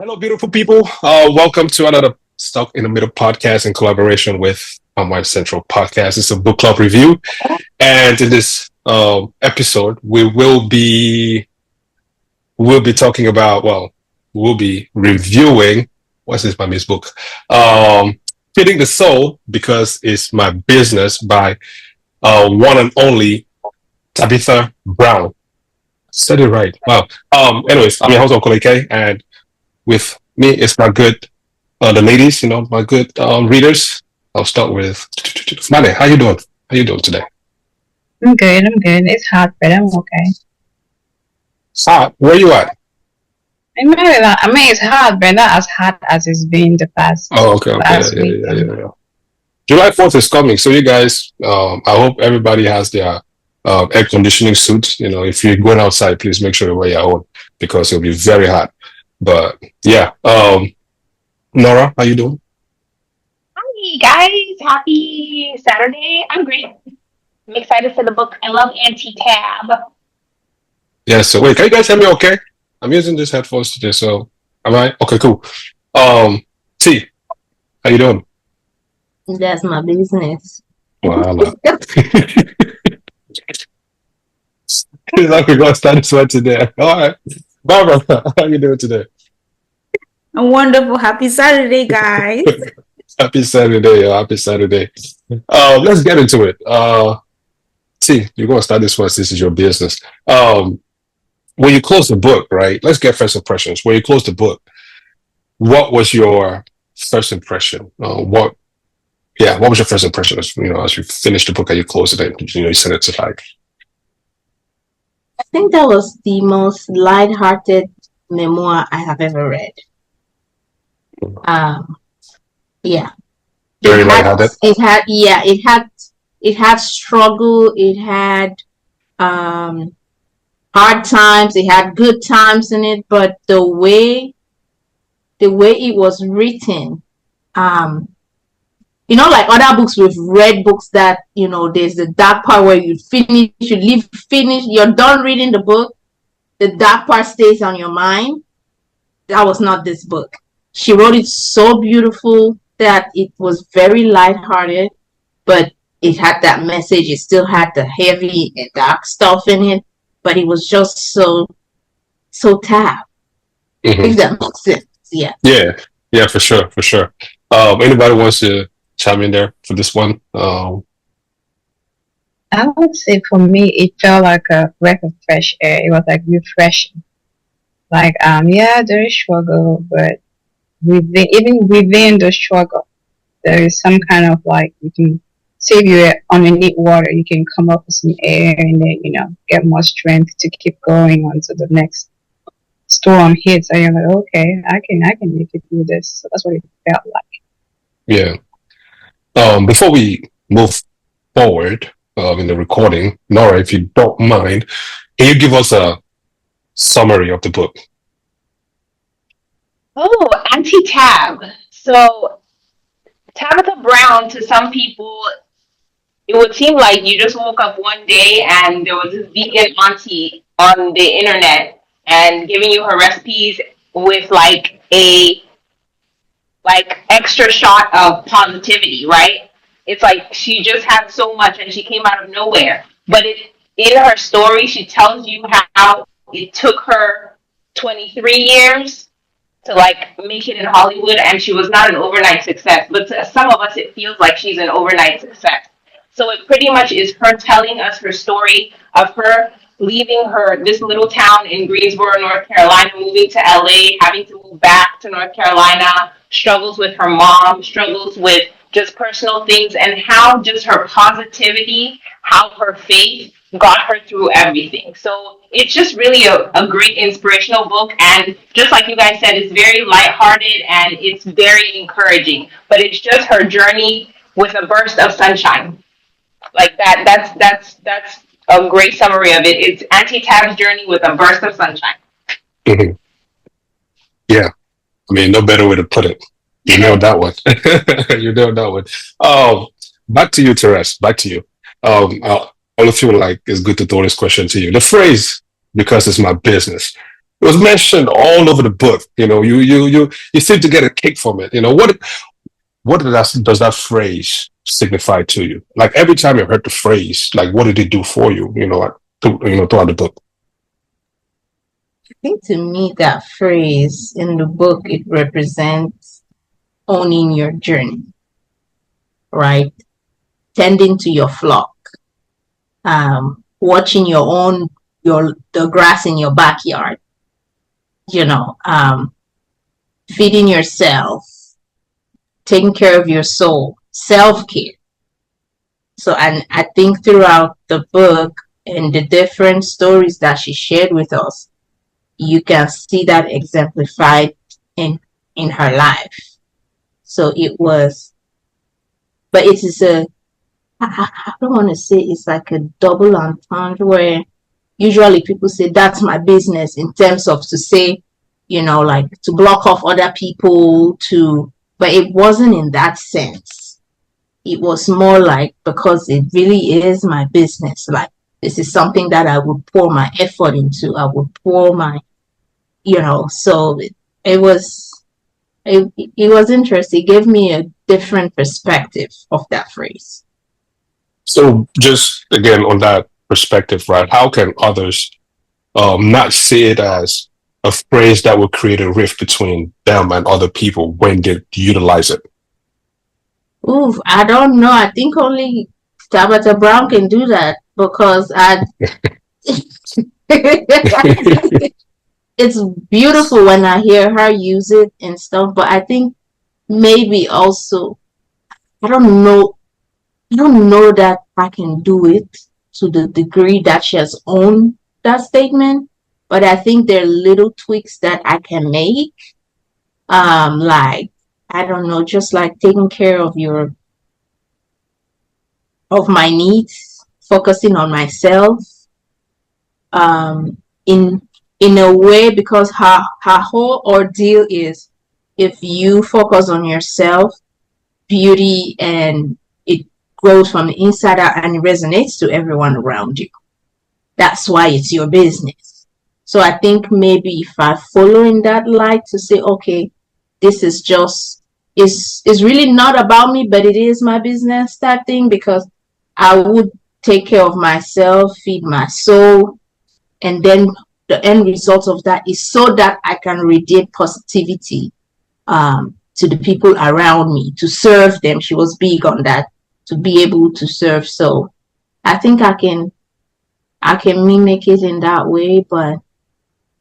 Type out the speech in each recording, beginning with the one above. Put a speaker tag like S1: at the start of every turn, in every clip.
S1: Hello, beautiful people. Welcome to another Stuck in the Middle podcast in collaboration with My Central Podcast. It's a book club review, and in this episode, we'll be talking about. Well, we'll be reviewing. What's this? My Miss book, "Feeding the Soul," because it's my business by one and only Tabitha Brown. Said it right. Wow. Anyways, I'm your host, Uncle AK, and with me is my good the ladies, my good readers. I'll start with Mane. How you doing? How you doing today?
S2: I'm good. I'm good. It's hot, but I'm okay.
S1: Where you at?
S2: I mean, it's hot, but not as hot as it's been the past
S1: Oh, okay, okay, yeah,
S2: last
S1: yeah,
S2: week.
S1: yeah, yeah, yeah. July 4th is coming, so you guys, I hope everybody has their air conditioning suit. If you're going outside, please make sure you wear your own because it'll be very hot. But yeah, Nora, how you doing?
S3: Hey guys, happy Saturday. I'm great. I'm excited for the book. I love Auntie Tab.
S1: Yeah. So wait, can you guys hear me? Okay, I'm using these headphones today, so am I okay? Cool. Um, T, how you doing?
S4: That's my business.
S1: Wow. Like we're gonna start this one today. All right, Barbara, how you doing today?
S5: I'm wonderful. Happy Saturday, guys.
S1: Happy Saturday, happy Saturday. Let's get into it. T, you're gonna start this one since this is your business. When you close the book, right? Let's get first impressions. When you close the book, what was your first impression? What was your first impression as you finished the book and you closed it and you sent it to like.
S4: I think that was the most light-hearted memoir I have ever read. Um, yeah,
S1: Very lighthearted.
S4: it had struggle. It had hard times. It had good times in it. But the way it was written, like other books, we've read books that, there's the dark part where you're done reading the book, the dark part stays on your mind. That was not this book. She wrote it so beautiful that it was very lighthearted, but it had that message. It still had the heavy and dark stuff in it, but it was just so tab. If that makes sense. Yeah.
S1: Yeah, for sure, for sure. Anybody wants to chime in there for this one?
S2: I would say for me, it felt like a breath of fresh air. It was like refreshing. Like, yeah, there is struggle, but even within the struggle, there is some kind of like you can save you underneath water. You can come up with some air and then get more strength to keep going on to the next storm hits. And you're like, okay, I can make it through this. So that's what it felt like.
S1: Yeah. Before we move forward in the recording, Nora, if you don't mind, can you give us a summary of the book?
S3: Oh, Auntie Tab. So, Tabitha Brown, to some people, it would seem like you just woke up one day and there was this vegan auntie on the internet and giving you her recipes with like extra shot of positivity, right? It's like she just had so much and she came out of nowhere. But in her story, she tells you how it took her 23 years to like make it in Hollywood, and she was not an overnight success. But to some of us, it feels like she's an overnight success. So it pretty much is her telling us her story of her leaving this little town in Greensboro, North Carolina, moving to LA, having to move back to North Carolina, struggles with her mom, struggles with just personal things, and how just her positivity, how her faith got her through everything. So it's just really a great inspirational book. And just like you guys said, it's very lighthearted and it's very encouraging. But it's just her journey with a burst of sunshine. Like that. That's a great summary of it. It's Auntie Tab's journey with a burst of sunshine.
S1: Mhm. Yeah, I mean, no better way to put it. You nailed that one. You nailed that one. Back to you, Therese. Back to you. I only feel like it's good to throw this question to you. The phrase, because it's my business. It was mentioned all over the book. You seem to get a kick from it. What does that phrase signify to you? Like every time you heard the phrase, like what did it do for you? Throughout the book.
S4: I think to me that phrase in the book, it represents owning your journey, right? Tending to your flock, watching the grass in your backyard, feeding yourself, taking care of your soul, self-care. So, and I think throughout the book and the different stories that she shared with us, you can see that exemplified in her life. So it was, but it is I don't want to say it's like a double entendre where usually people say that's my business in terms of to say, like to block off other people but it wasn't in that sense. It was more like, because it really is my business. Like, this is something that I would pour my effort into. I would pour my, so it was interesting. It gave me a different perspective of that phrase.
S1: So just again on that perspective, right? How can others not see it as a phrase that will create a rift between them and other people when they utilize it?
S4: Ooh, I don't know. I think only Tabitha Brown can do that, because it's beautiful when I hear her use it and stuff, but I think maybe also, I don't know that I can do it to the degree that she has owned that statement, but I think there are little tweaks that I can make. Like, I don't know, just like taking care of my needs, focusing on myself, in a way, because her whole ordeal is, if you focus on yourself, beauty and it grows from the inside out and it resonates to everyone around you. That's why it's your business. So I think maybe if I follow in that light to say, okay, this is just, is really not about me, but it is my business type thing, because I would take care of myself, feed my soul, and then the end result of that is so that I can radiate positivity to the people around me, to serve them. She was big on that, to be able to serve. So I think I can mimic it in that way, but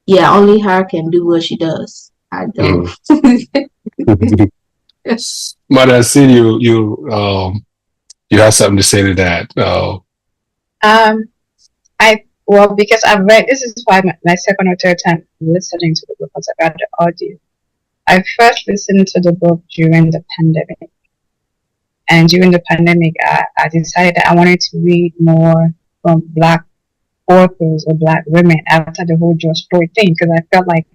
S4: yeah, only her can do what she does. I don't.
S1: But I see you have something to say to that.
S2: Because I've read, this is why my second or third time listening to the book, because I got the audio. I first listened to the book during the pandemic. And during the pandemic, I decided that I wanted to read more from Black authors or Black women after the whole George Floyd thing, because I felt like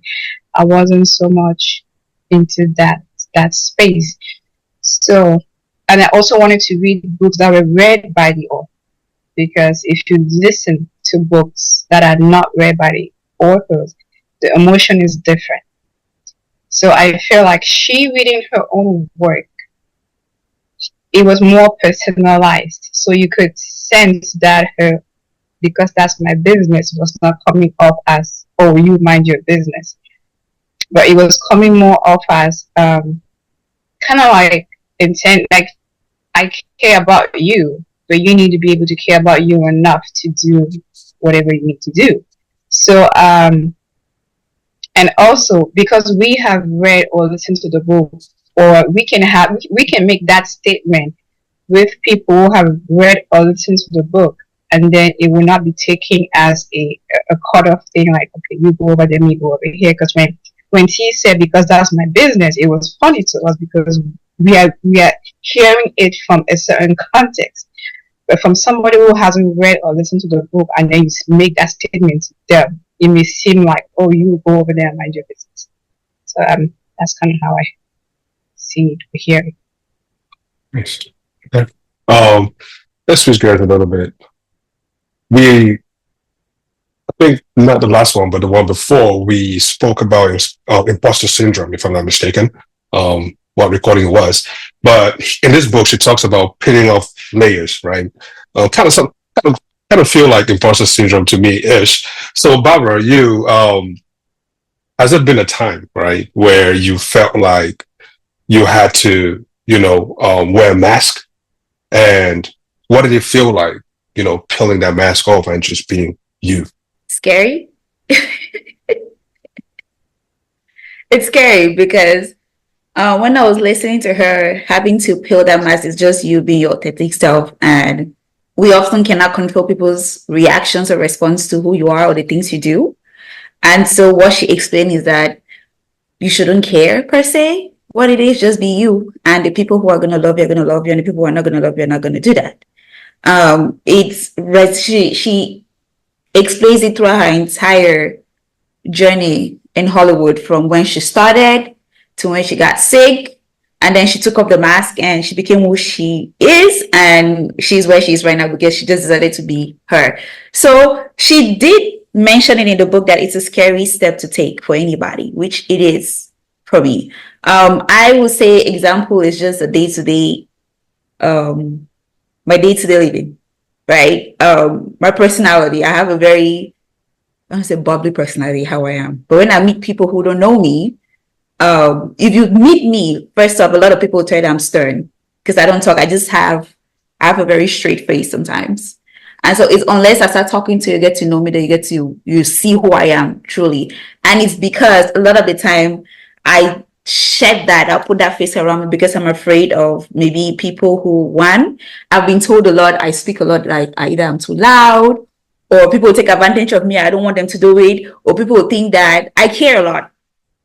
S2: I wasn't so much into that space. So, and I also wanted to read books that were read by the author, because if you listen to books that are not read by the authors, the emotion is different. So I feel like she reading her own work, it was more personalized. So you could sense that because that's my business, was not coming off as, oh, you mind your business. But it was coming more off as kind of like intent, like, I care about you, but you need to be able to care about you enough to do whatever you need to do. So, and also because we have read or listened to the book, or we can make that statement with people who have read or listened to the book, and then it will not be taken as a cut off thing, like, okay, you go over there, me go over here. Because when he said, because that's my business, it was funny to us, because we are hearing it from a certain context. But from somebody who hasn't read or listened to the book, and then you make that statement there, it may seem like, oh, you go over there and mind your business. So that's kind of how I see it, hear it.
S1: Nice. Okay. Let's switch gears a little bit. think not the last one, but the one before, we spoke about imposter syndrome, if I'm not mistaken. What recording it was, but in this book, she talks about peeling off layers, right? Kind of kind of feel like imposter syndrome to me ish. So, Barbara, you has there been a time, right, where you felt like you had to, wear a mask, and what did it feel like, peeling that mask off and just being you?
S5: Scary. It's scary because when I was listening to her, having to peel that mask is just you being your authentic self. And we often cannot control people's reactions or response to who you are or the things you do. And so what she explained is that you shouldn't care per se. What it is, just be you. And the people who are going to love you are going to love you. And the people who are not going to love you are not going to do that. She explains it throughout her entire journey in Hollywood, from when she started to when she got sick, and then she took off the mask and she became who she is, and she's where she is right now because she just decided to be her. So she did mention it in the book that it's a scary step to take for anybody, which it is for me. I would say example is just a day-to-day, my day-to-day living, right? My personality, I have a very, I don't say bubbly personality, how I am. But when I meet people who don't know me, if you meet me, first off, a lot of people tell you I'm stern because I don't talk. I have a very straight face sometimes. And so it's unless I start talking to you, get to know me, that you see who I am truly. And it's because a lot of the time I shed that, I'll put that face around me because I'm afraid of maybe people who, one, I've been told a lot, I speak a lot, like either I'm too loud, or people will take advantage of me, I don't want them to do it, or people will think that I care a lot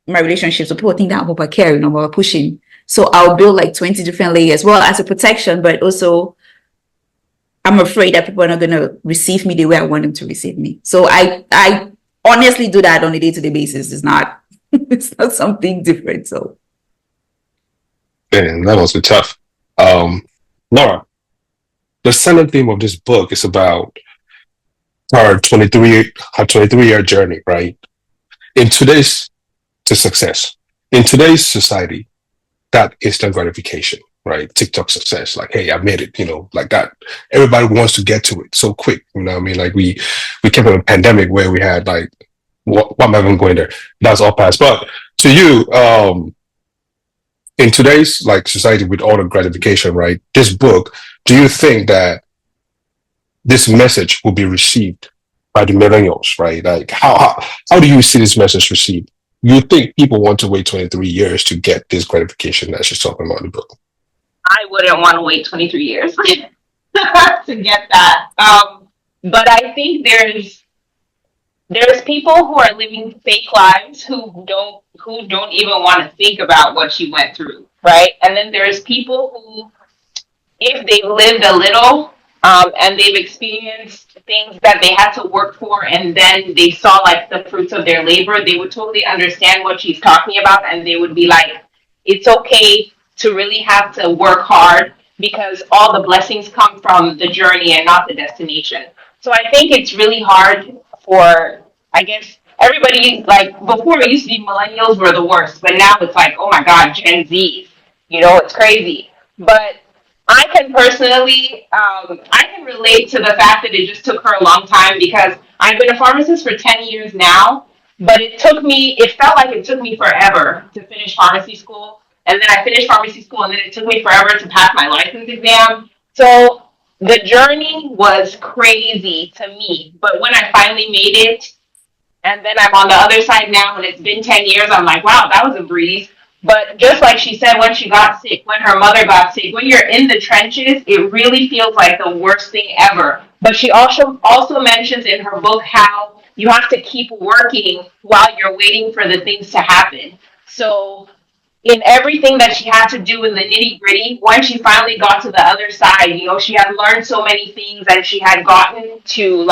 S5: in my relationships, so people think that I'm over caring, I'm over pushing. So I'll build like 20 different layers, well, as a protection, but also I'm afraid that people are not going to receive me the way I want them to receive me. So I honestly do that on a day-to-day basis. It's not it's not something different. So
S1: Man, that must be tough. Laura, the center theme of this book is about her 23-year journey, right? In today's to success. In today's society, that instant gratification, right? TikTok success, like, hey, I made it, like that. Everybody wants to get to it so quick. You know what I mean? Like we came from a pandemic where we had like, what am I even going there? That's all past. But to you, in today's like society with all the gratification, right? This book, do you think that this message will be received by the millennials, right? Like how do you see this message received? You think people want to wait 23 years to get this gratification that she's talking about in the book?
S3: I wouldn't want to wait 23 years to get that. But I think there's people who are living fake lives who don't even want to think about what she went through, right? And then there's people who, if they've lived a little, and they've experienced things that they had to work for, and then they saw like the fruits of their labor, they would totally understand what she's talking about, and they would be like, it's okay to really have to work hard because all the blessings come from the journey and not the destination. So I think it's really hard for, I guess, everybody, like before it used to be millennials were the worst, but now it's like, oh my God, Gen Zs, it's crazy. But I can personally, I can relate to the fact that it just took her a long time because I've been a pharmacist for 10 years now, but it felt like it took me forever to finish pharmacy school. And then I finished pharmacy school, and then it took me forever to pass my license exam. So the journey was crazy to me. But when I finally made it, and then I'm on the other side now, and it's been 10 years, I'm like, wow, that was a breeze. But just like she said, when she got sick, when her mother got sick, when you're in the trenches, it really feels like the worst thing ever. But she also mentions in her book how you have to keep working while you're waiting for the things to happen. So in everything that she had to do in the nitty gritty, when she finally got to the other side, she had learned so many things, and she had gotten to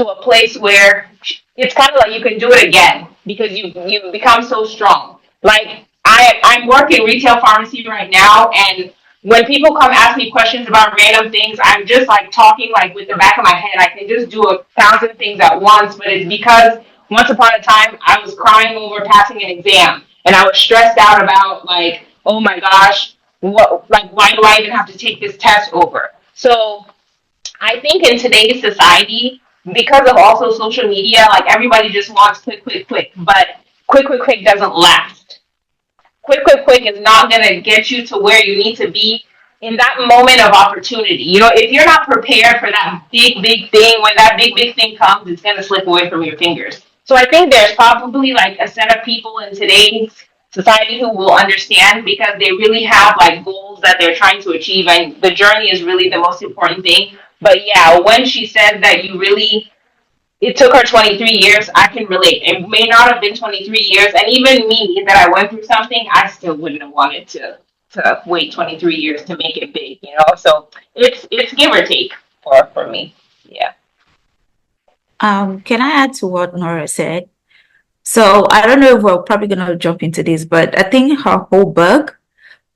S3: a place where it's kind of like you can do it again because you become so strong. Like I'm working retail pharmacy right now, and when people come ask me questions about random things, I'm just like talking like with the back of my head. I can just do 1,000 things at once, but it's because once upon a time I was crying over passing an exam and I was stressed out about like, oh my gosh, what, like, why do I even have to take this test over? So I think in today's society, because of also social media, like everybody just wants quick, quick, quick, but quick, quick, quick doesn't last. Quick, quick, quick is not going to get you to where you need to be in that moment of opportunity. You know, if you're not prepared for that big, big thing, when that big, big thing comes, it's going to slip away from your fingers. So I think there's probably like a set of people in today's society who will understand because they really have like goals that they're trying to achieve, and the journey is really the most important thing. But yeah, when she said that you really it took her 23 years, I can relate. It may not have been 23 years, and even me, that I went through something, I still wouldn't have wanted to wait 23 years to make it big, you know? So it's give or take for me. Yeah.
S5: Can I add to what Nora said? So I don't know if we're probably gonna jump into this, but I think her whole book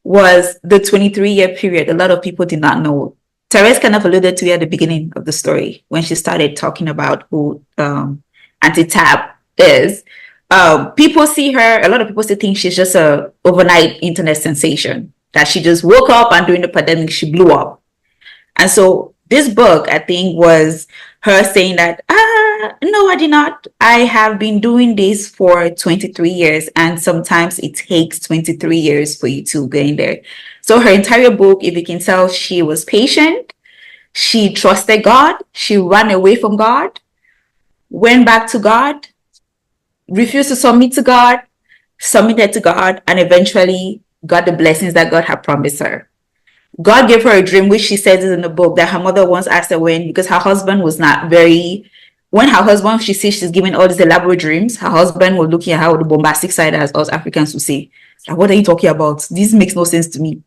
S5: was the 23-year period. A lot of people did not know. Therese kind of alluded to it at the beginning of the story when she started talking about who Auntie Tab is. People see her, a lot of people still think she's just a overnight internet sensation, that she just woke up and during the pandemic she blew up. And so this book, I think, was her saying that, no, I did not. I have been doing this for 23 years, and sometimes it takes 23 years for you to get in there. So her entire book, if you can tell, she was patient. She trusted God. She ran away from God, went back to God, refused to submit to God, submitted to God, and eventually got the blessings that God had promised her. God gave her a dream, which she says is in the book, that her mother once asked her when, because her husband was not very, when her husband, she sees she's giving all these elaborate dreams, her husband was looking at her with the bombastic side, as us Africans would say, like, what are you talking about? This makes no sense to me.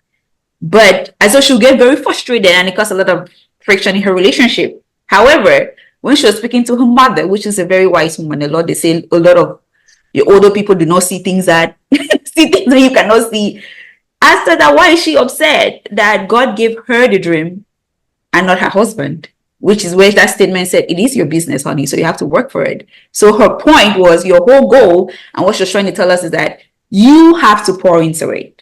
S5: But I thought she'll get very frustrated and it caused a lot of friction in her relationship. However, when she was speaking to her mother, which is a very wise woman, a lot, they say a lot of your older people do not see things that see things that you cannot see. Asked her that why is she upset that God gave her the dream and not her husband, which is where that statement said, it is your business, honey, so you have to work for it. So her point was, your whole goal and what she's trying to tell us is that you have to pour into it.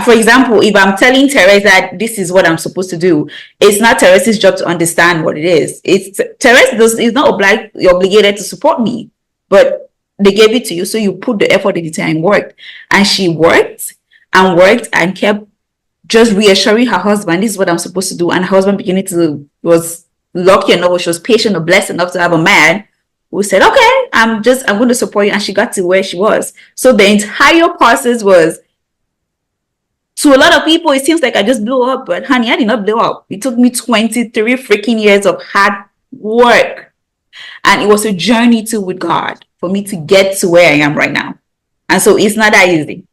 S5: For example, if I'm telling Therese that this is what I'm supposed to do, it's not Therese's job to understand what it is. It's Therese is not obligated to support me, but they gave it to you, so you put the effort in it and worked. And she worked and kept just reassuring her husband, this is what I'm supposed to do. And her husband was lucky enough, she was patient or blessed enough to have a man who said, okay, I'm going to support you. And she got to where she was. So the entire process was, to a lot of people, it seems like I just blew up, but honey, I did not blow up. It took me 23 freaking years of hard work. And it was a journey too with God for me to get to where I am right now. And so it's not that easy.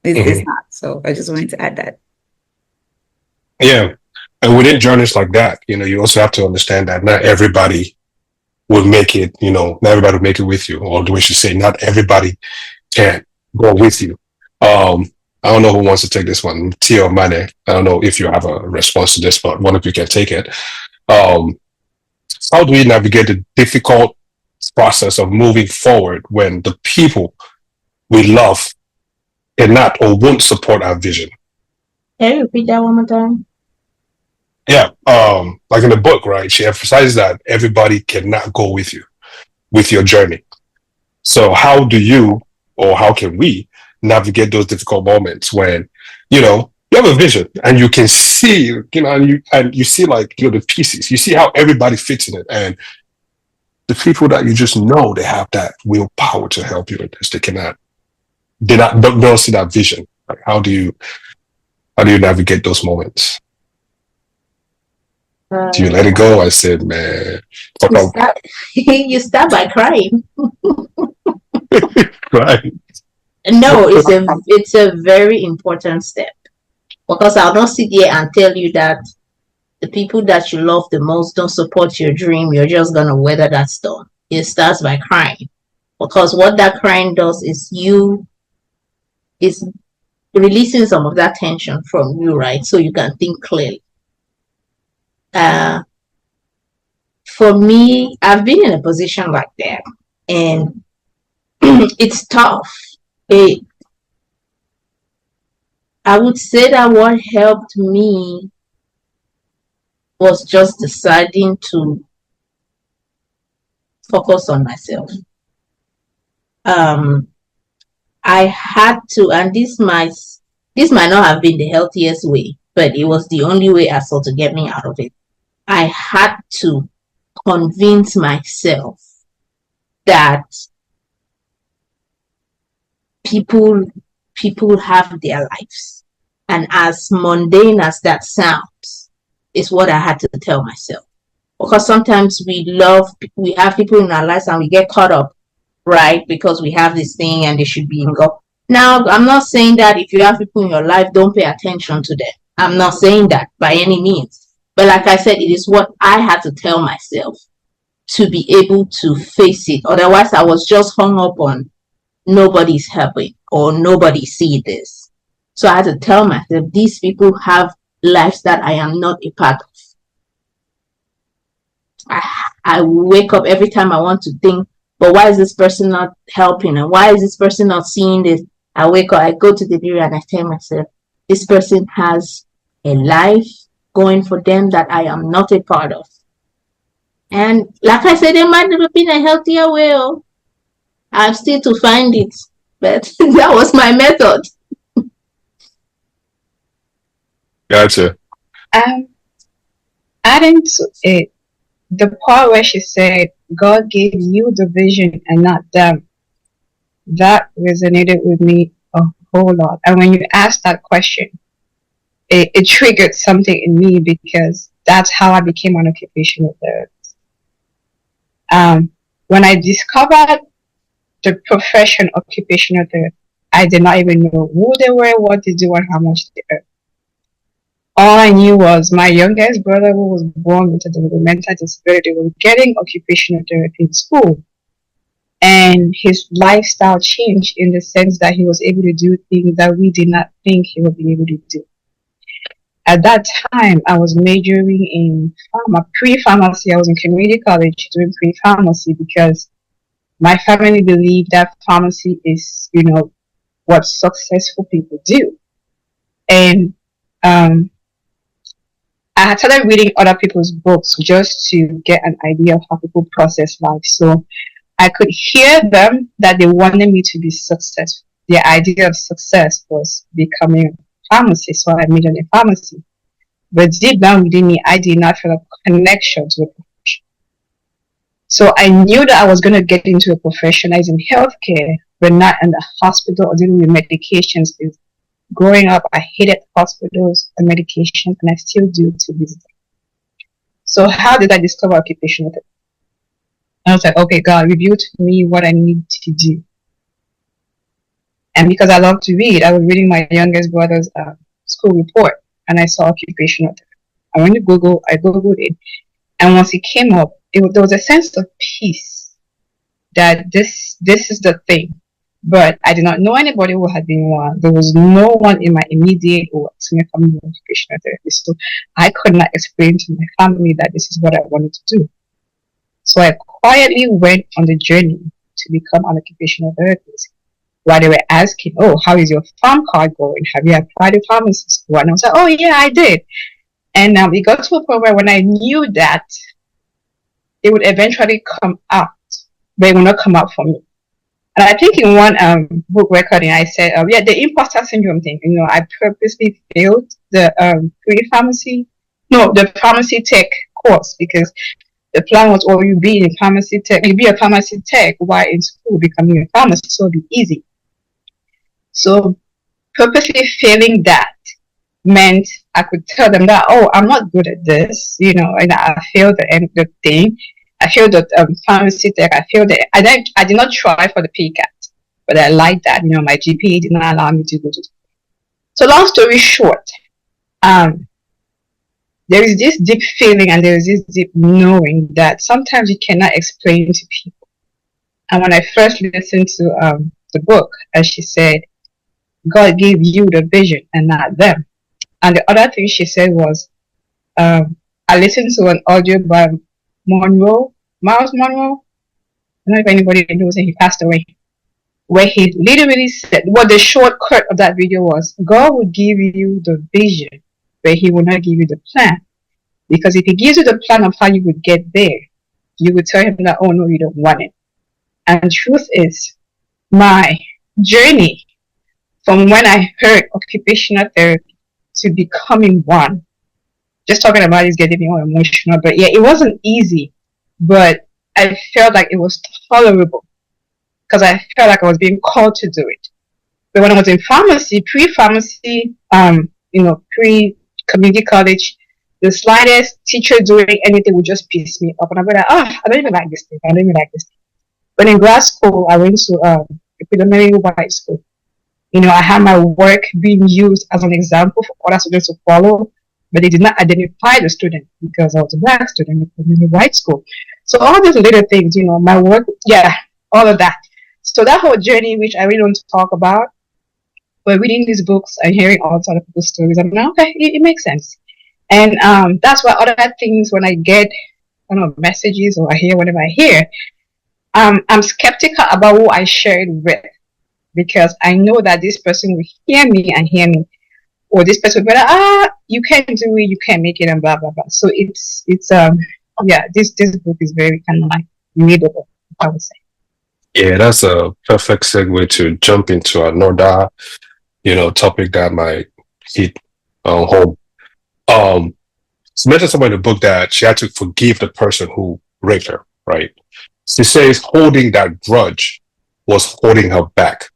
S5: It's not. So I just wanted to add that.
S1: Yeah. And within journeys like that, you also have to understand that not everybody will make it, not everybody will make it with you. Or the way she say, not everybody can go with you. I don't know who wants to take this one, Tia or Mane. I don't know if you have a response to this, but one of you can take it. How do we navigate the difficult process of moving forward when the people we love cannot or won't support our vision?
S4: Can you repeat that one more time?
S1: Yeah, like in the book, right? She emphasizes that everybody cannot go with you, with your journey. So how do you, or how can we navigate those difficult moments when, you have a vision and you can see, and you see like, the pieces, you see how everybody fits in it. And the people that you just know, they have that willpower to help you in this. Don't see that vision. Like, how do you navigate those moments? Do you let it go? I said, man.
S4: You start by crying.
S1: Right.
S4: No, it's a very important step, because I'll not sit here and tell you that the people that you love the most don't support your dream. You're just gonna weather that storm. It starts by crying, because what that crying does is releasing some of that tension from you, right? So you can think clearly. For me, I've been in a position like that, and it's tough. I would say that what helped me was just deciding to focus on myself. I had to, and this might not have been the healthiest way, but it was the only way I saw to get me out of it. I had to convince myself that people have their lives, and as mundane as that sounds, is what I had to tell myself. Because sometimes we have people in our lives and we get caught up, right? Because we have this thing and they should be in God. Now, I'm not saying that if you have people in your life, don't pay attention to them. I'm not saying that by any means. But like I said, it is what I had to tell myself to be able to face it. Otherwise, I was just hung up on nobody's helping or nobody see this. So I had to tell myself, these people have lives that I am not a part of. I wake up every time I want to think, but why is this person not helping? And why is this person not seeing this? I wake up, I go to the mirror and I tell myself, this person has a life going for them that I am not a part of. And like I said, there might have been a healthier way. I'm still to find it. But that was my method.
S1: Gotcha.
S2: Adding to it, the part where she said, God gave you the vision and not them, that resonated with me a whole lot. And when you asked that question, it triggered something in me because that's how I became an occupational therapist. When I discovered the profession occupational therapist, I did not even know who they were, what they do, and how much they earn. All I knew was my youngest brother, who was born with a developmental disability, was getting occupational therapy in school. And his lifestyle changed in the sense that he was able to do things that we did not think he would be able to do. At that time, I was majoring in pre-pharmacy. I was in community college doing pre-pharmacy because my family believed that pharmacy is, what successful people do. And I had started reading other people's books just to get an idea of how people process life. So I could hear them that they wanted me to be successful. Their idea of success was becoming a pharmacist, so I majored in pharmacy. But deep down within me, I did not feel a connection to a profession. So I knew that I was going to get into a profession that is in healthcare, but not in the hospital or dealing with medications. Growing up, I hated hospitals and medications, and I still do to this day. So how did I discover occupational therapy? I was like, okay, God, reveal to me what I need to do. And because I love to read, I was reading my youngest brother's school report, and I saw occupational therapy. I went to Google, I Googled it, and once it came up, there was a sense of peace that this is the thing. But I did not know anybody who had been one. There was no one in my immediate or extended family occupational therapist. So I could not explain to my family that this is what I wanted to do. So I quietly went on the journey to become an occupational therapist. While they were asking, oh, how is your farm card going? Have you applied to pharmacy school? And I was like, oh, yeah, I did. And it got to a point where when I knew that it would eventually come out, but it would not come out for me. And I think in one book recording, I said, the imposter syndrome thing. I purposely failed the the pharmacy tech course because the plan was, you be in pharmacy tech, you be a pharmacy tech while in school becoming a pharmacist, so it'll be easy. So purposely failing that meant I could tell them that, I'm not good at this, and I failed the thing. I failed the pharmacy tech. I failed it. I did not try for the PCAT, but I liked that. My GPA did not allow me to go to school. So long story short, there is this deep feeling and there is this deep knowing that sometimes you cannot explain to people. And when I first listened to the book, as she said, God gave you the vision and not them. And the other thing she said was, I listened to an audio by Miles Monroe. I don't know if anybody knows that he passed away. Where he literally said, what the shortcut of that video was, God will give you the vision, but He will not give you the plan. Because if He gives you the plan of how you would get there, you would tell Him that, oh no, you don't want it. And the truth is, my journey from when I heard occupational therapy to becoming one, just talking about it is getting me all emotional. But yeah, it wasn't easy, but I felt like it was tolerable because I felt like I was being called to do it. But when I was in pharmacy, pre-pharmacy, pre-community college, the slightest teacher doing anything would just piss me off. And I'd be like, oh, I don't even like this thing. I don't even like this thing. But in grad school, I went to a predominantly white school. I had my work being used as an example for other students to follow, but they did not identify the student because I was a black student in a white school. So all these little things, my work, yeah, all of that. So that whole journey, which I really don't talk about, but reading these books and hearing all sorts of people's stories, I'm like, okay, it makes sense. And that's why other things, when I get, I don't know, messages or I hear whatever I hear, I'm skeptical about who I share it with, because I know that this person will hear me, or this person will be like, you can't do it, you can't make it, and blah blah blah. So it's this book is very kind of like readable, I would say.
S1: Yeah, that's a perfect segue to jump into another, topic that might hit home. She mentioned somewhere in the book that she had to forgive the person who raped her, right? She says holding that grudge was holding her back.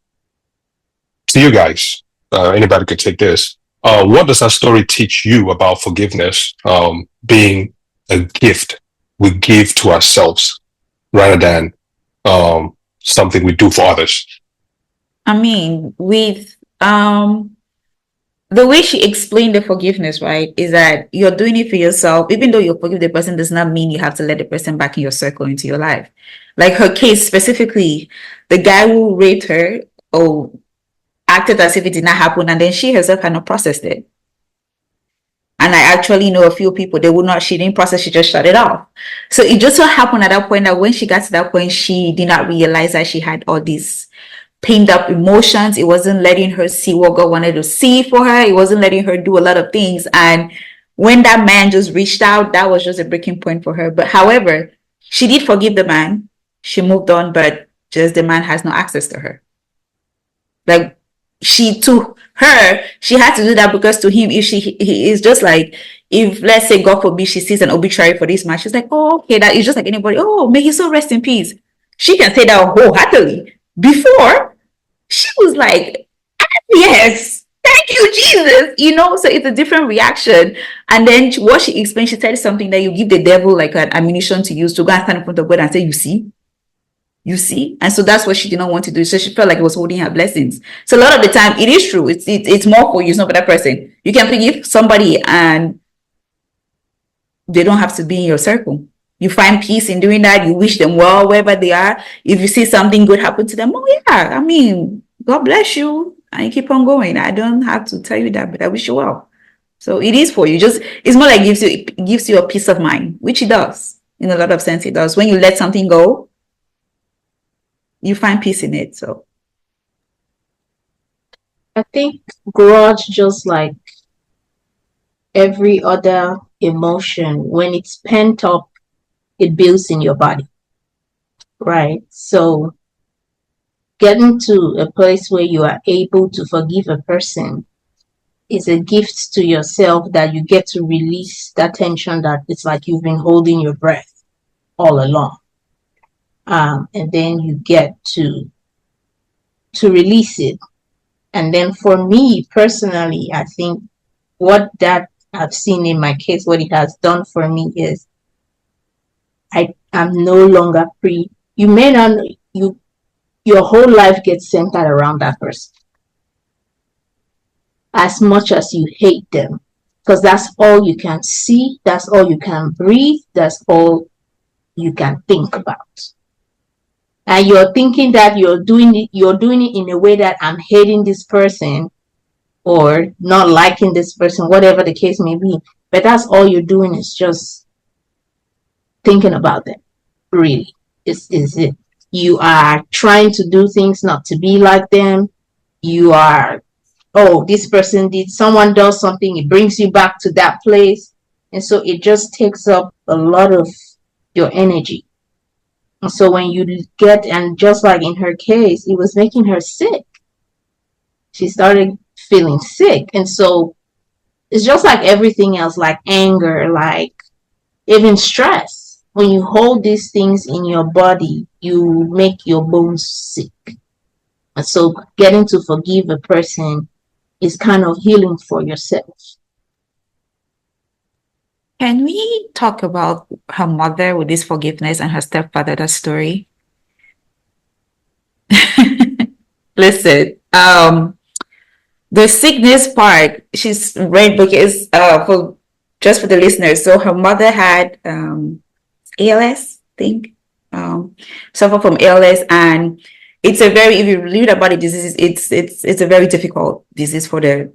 S1: To you guys, anybody could take this. What does that story teach you about forgiveness being a gift we give to ourselves rather than something we do for others?
S5: I mean, with the way she explained the forgiveness, right, is that you're doing it for yourself. Even though you forgive the person, does not mean you have to let the person back in your circle, into your life. Like her case specifically, the guy who raped her, acted as if it did not happen, and then she herself had not processed it. And I actually know a few people, she didn't process, she just shut it off. So it just so happened at that point that when she got to that point, she did not realize that she had all these pinned up emotions. It wasn't letting her see what God wanted to see for her. It wasn't letting her do a lot of things. And when that man just reached out, that was just a breaking point for her. But however, she did forgive the man. She moved on, but just the man has no access to her. Like, she had to do that because to him, if he is just like, if let's say God forbid she sees an obituary for this man, she's like, oh, okay, that is just like anybody. Oh, may he so rest in peace. She can say that wholeheartedly. Before, she was like, yes, thank you, Jesus. So it's a different reaction. And then what she explained, she said something that you give the devil like an ammunition to use to go and stand in front of God and say, you see, and so that's what she did not want to do. So she felt like it was holding her blessings. So a lot of the time, it is true. It's more for you. It's not for that person. You can forgive somebody, and they don't have to be in your circle. You find peace in doing that. You wish them well wherever they are. If you see something good happen to them, I mean, God bless you, and you keep on going. I don't have to tell you that, but I wish you well. So it is for you. It's more like it gives you a peace of mind, which it does in a lot of sense. It does. When you let something go, you find peace in it. So
S4: I think grudge, just like every other emotion, when it's pent up, it builds in your body, right? So getting to a place where you are able to forgive a person is a gift to yourself, that you get to release that tension that it's like you've been holding your breath all along. And then you get to release it. And then for me personally, I think what that I've seen in my case, what it has done for me is I'm no longer you may not, your whole life gets centered around that person. As much as you hate them, because that's all you can see, that's all you can breathe, that's all you can think about. and you're thinking that you're doing it in a way that I'm hating this person or not liking this person, whatever the case may be. But that's all you're doing is just thinking about them. Really, is it? You are trying to do things not to be like them. You are, oh, this person did, someone does something, it brings you back to that place. And so it just takes up a lot of your energy. And so when you get, and just like in her case, it was making her sick. She started feeling sick. And so it's just like everything else, like anger, like even stress. When you hold these things in your body, you make your bones sick. And so getting to forgive a person is kind of healing for yourself.
S5: Can we talk about her mother with this forgiveness and her stepfather, that story? Listen, the sickness part, she's right, because for just for the listeners, so her mother had ALS, I think, suffer from ALS, and it's a very, if you read about the disease, it's a very difficult disease for the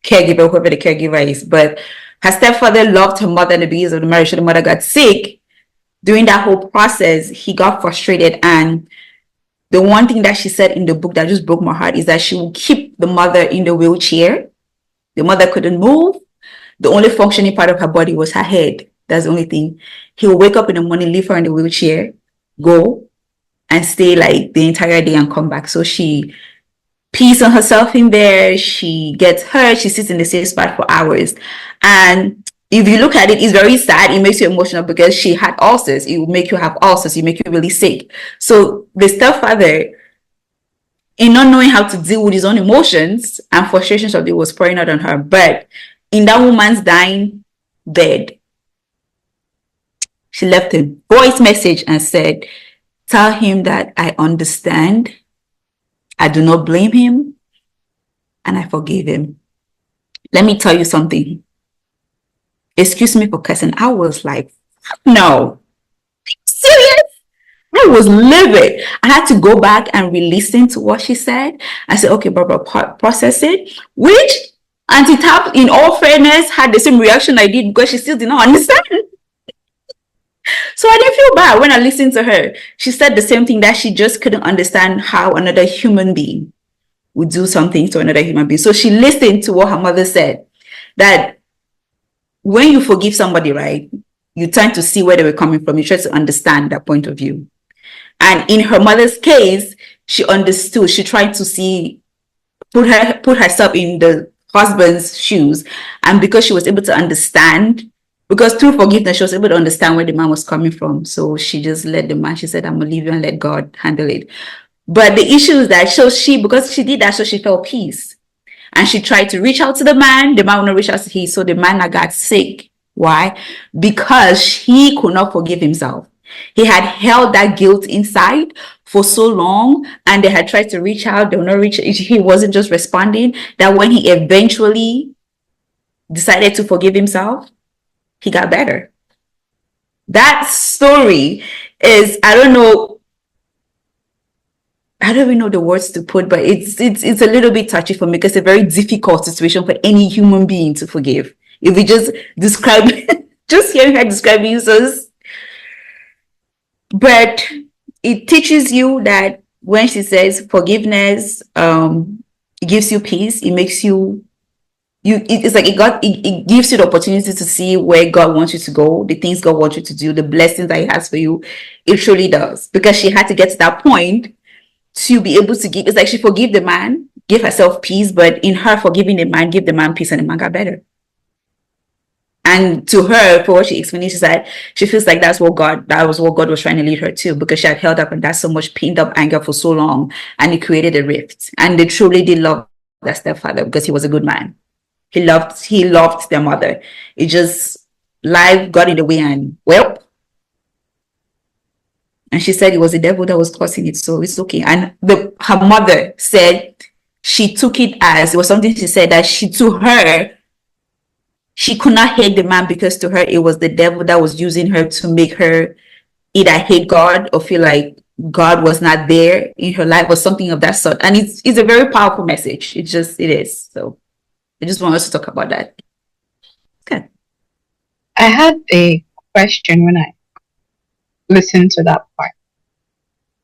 S5: caregiver, whoever the caregiver is. But her stepfather loved her mother in the beginning of the marriage. So the mother got sick. During that whole process, he got frustrated, and the one thing that she said in the book that just broke my heart is that she would keep the mother in the wheelchair. The mother couldn't move. The only functioning part of her body was her head. That's the only thing. He would wake up in the morning, leave her in the wheelchair, go and stay like the entire day and come back. So she pees on herself in there. She gets hurt. She sits in the same spot for hours. And if you look at it, it's very sad. It makes you emotional because she had ulcers. It will make you have ulcers. It make you really sick. So the stepfather, in not knowing how to deal with his own emotions and frustrations of it, was pouring out on her. But in that woman's dying bed, she left a voice message and said, "Tell him that I understand. I do not blame him, and I forgive him." Let me tell you something. Excuse me for cussing. I was like, no. Serious? I was livid. I had to go back and re-listen to what she said. I said, okay, Barbara, process it. Which Auntie Tab, in all fairness, had the same reaction I did because she still did not understand. So I didn't feel bad when I listened to her. She said the same thing, that she just couldn't understand how another human being would do something to another human being. So she listened to what her mother said, that when you forgive somebody, right, you tend to see where they were coming from. You try to understand that point of view. And in her mother's case, she understood. She tried to see, put herself in the husband's shoes. And because she was able to understand, because through forgiveness, she was able to understand where the man was coming from. So she just let the man, she said, I'm going to leave you and let God handle it. But the issue is that, so because she did that, so she felt peace. And she tried to reach out to the man would not reach out to him. So the man got sick. Why? Because he could not forgive himself. He had held that guilt inside for so long, and they had tried to reach out. They were not reaching. He wasn't just responding. That when he eventually decided to forgive himself, he got better. That story is, I don't even know the words to put, but it's a little bit touchy for me because it's a very difficult situation for any human being to forgive. If we just describe, just hearing her describe users, but it teaches you that when she says forgiveness, it gives you peace. It makes you. It's like it gives you the opportunity to see where God wants you to go, the things God wants you to do, the blessings that He has for you. It truly does, because she had to get to that point to be able to give. It's like she forgave the man, gave herself peace, but in her forgiving the man, gave the man peace, and the man got better. And to her, for what she explained, she said she feels like that was what God was trying to lead her to, because she had held up and that so much pinned up anger for so long, and it created a rift. And they truly did love their stepfather because he was a good man. He loved their mother. It just, life got in the way, and and she said it was the devil that was causing it, so it's okay. And her mother said she took it as, it was something she said, that she could not hate the man because to her it was the devil that was using her to make her either hate God or feel like God was not there in her life or something of that sort. And it's a very powerful message. It is. So I just want us to talk about that. Okay.
S2: I had a question when I listened to that part.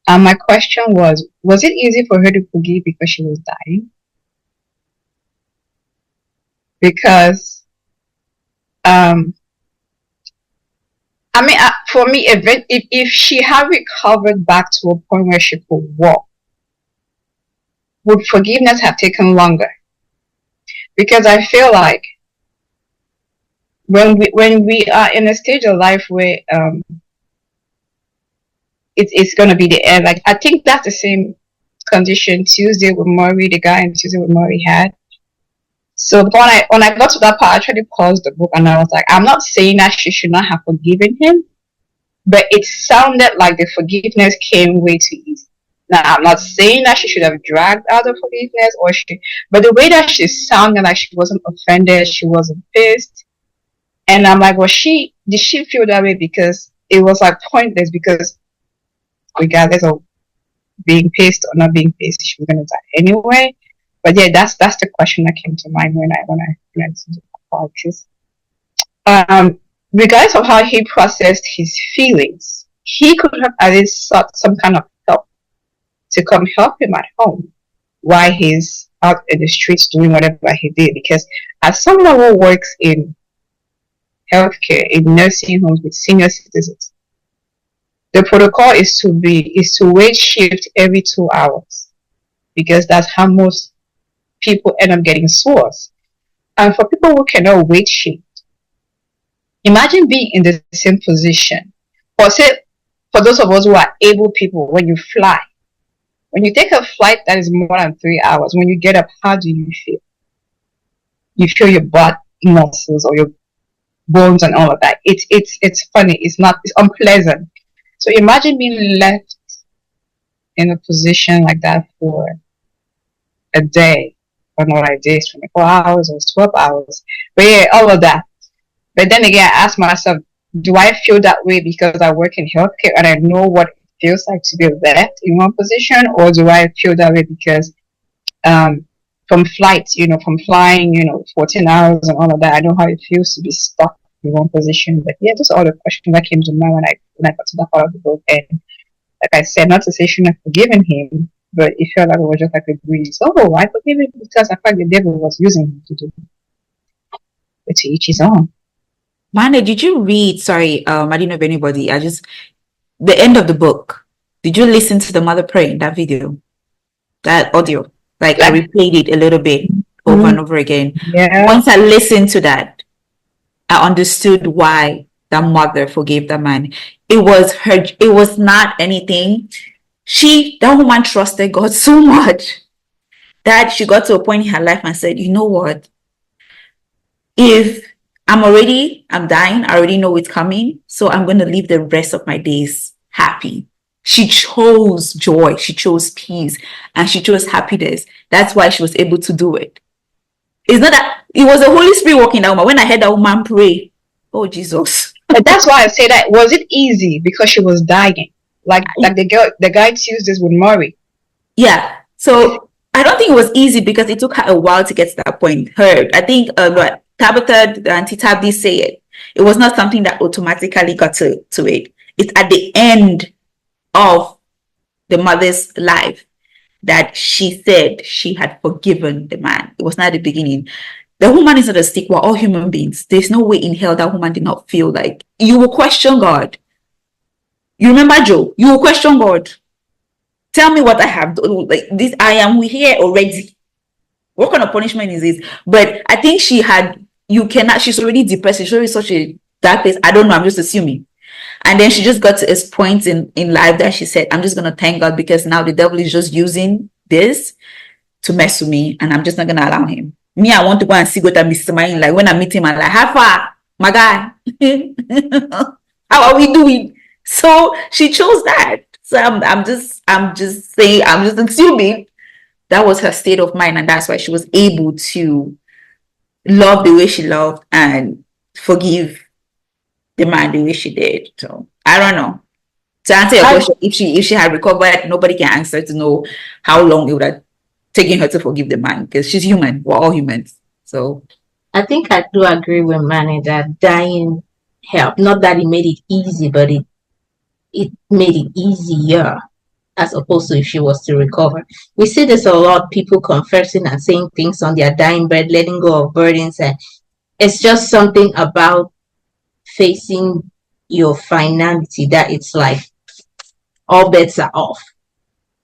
S2: My question was it easy for her to forgive because she was dying? Because, for me, if she had recovered back to a point where she could walk, would forgiveness have taken longer? Because I feel like when we are in a stage of life where it's gonna be the end. Like, I think that's the same condition Tuesday with Maury, the guy in Tuesday with Maury had. So when I got to that part, I tried to pause the book and I was like, I'm not saying that she should not have forgiven him, but it sounded like the forgiveness came way too easy. Now, I'm not saying that she should have dragged out the forgiveness but the way that she sounded like she wasn't offended, she wasn't pissed. And I'm like, did she feel that way because it was like pointless, because regardless of being pissed or not being pissed, she was gonna die anyway. But yeah, that's the question that came to mind when I listened to the podcast. Regardless of how he processed his feelings, he could have at least sought some kind of help to come help him at home while he's out in the streets doing whatever he did. Because as someone who works in healthcare, in nursing homes with senior citizens, the protocol is to wait shift every 2 hours, because that's how most people end up getting sores. And for people who cannot wait shift, imagine being in the same position. Or say, for those of us who are able people, when you fly, when you take a flight that is more than 3 hours, when you get up, how do you feel? You feel your butt muscles or your bones and all of that. It's funny. It's unpleasant. So imagine being left in a position like that for a day, or not like this, 24 hours or 12 hours. But yeah, all of that. But then again, I ask myself, do I feel that way because I work in healthcare and I know what it feels like to be left in one position? Or do I feel that way because from flights, from flying, 14 hours and all of that, I know how it feels to be stuck in one position. But yeah, those are all the questions that came to mind when I got to that part of the book. And like I said, not to say she shouldn't have forgiven him, but it felt like it was just like a breeze. Oh, I forgive him because I felt the devil was using him to do it. But to each his own.
S5: Mane, did you read? Sorry, I didn't know if anybody. The end of the book. Did you listen to the mother praying that video, that audio? Like, I replayed it a little bit over and over again.
S2: Yeah.
S5: Once I listened to that, I understood why that mother forgave that man. It was not anything. That woman trusted God so much that she got to a point in her life and said, you know what? If I'm dying, I already know it's coming, so I'm going to live the rest of my days happy. She chose joy, she chose peace, and she chose happiness. That's why she was able to do it. It's not that it was the Holy Spirit working that woman. When I heard that woman pray, oh Jesus.
S2: But that's why I say that. Was it easy because she was dying? Like the guy Tuesdays with Maury.
S5: Yeah. So I don't think it was easy because it took her a while to get to that point. I think Tabitha, the Auntie Tab did say it. It was not something that automatically got to it. It's at the end of the mother's life that she said she had forgiven the man. It was not at the beginning. The woman is not a stick. We're all human beings. There's no way in hell that woman did not feel like you will question God. You remember Joe? You will question God. Tell me what I have done. Like this, I am here already. What kind of punishment is this? But I think she's already depressed. She's already such a dark place. I don't know. I'm just assuming. And then she just got to a point in life that she said, I'm just going to thank God because now the devil is just using this to mess with me. And I'm just not going to allow him. Me, I want to go and see God and be smiling. Like when I meet him, I'm like, how far, my guy? How are we doing? So she chose that. So I'm just assuming that was her state of mind, and that's why she was able to love the way she loved and forgive the man the way she did. So I don't know. To answer your
S4: I
S5: question, if she had recovered, nobody can answer to know how long it would have taken her to forgive the man, because she's human. We're all humans. So
S4: I think I do agree with Manny that dying helped. Not that it made it easy, but it made it easier as opposed to if she was to recover. We see this a lot, people confessing and saying things on their dying bed, letting go of burdens, and it's just something about facing your finality that it's like all bets are off.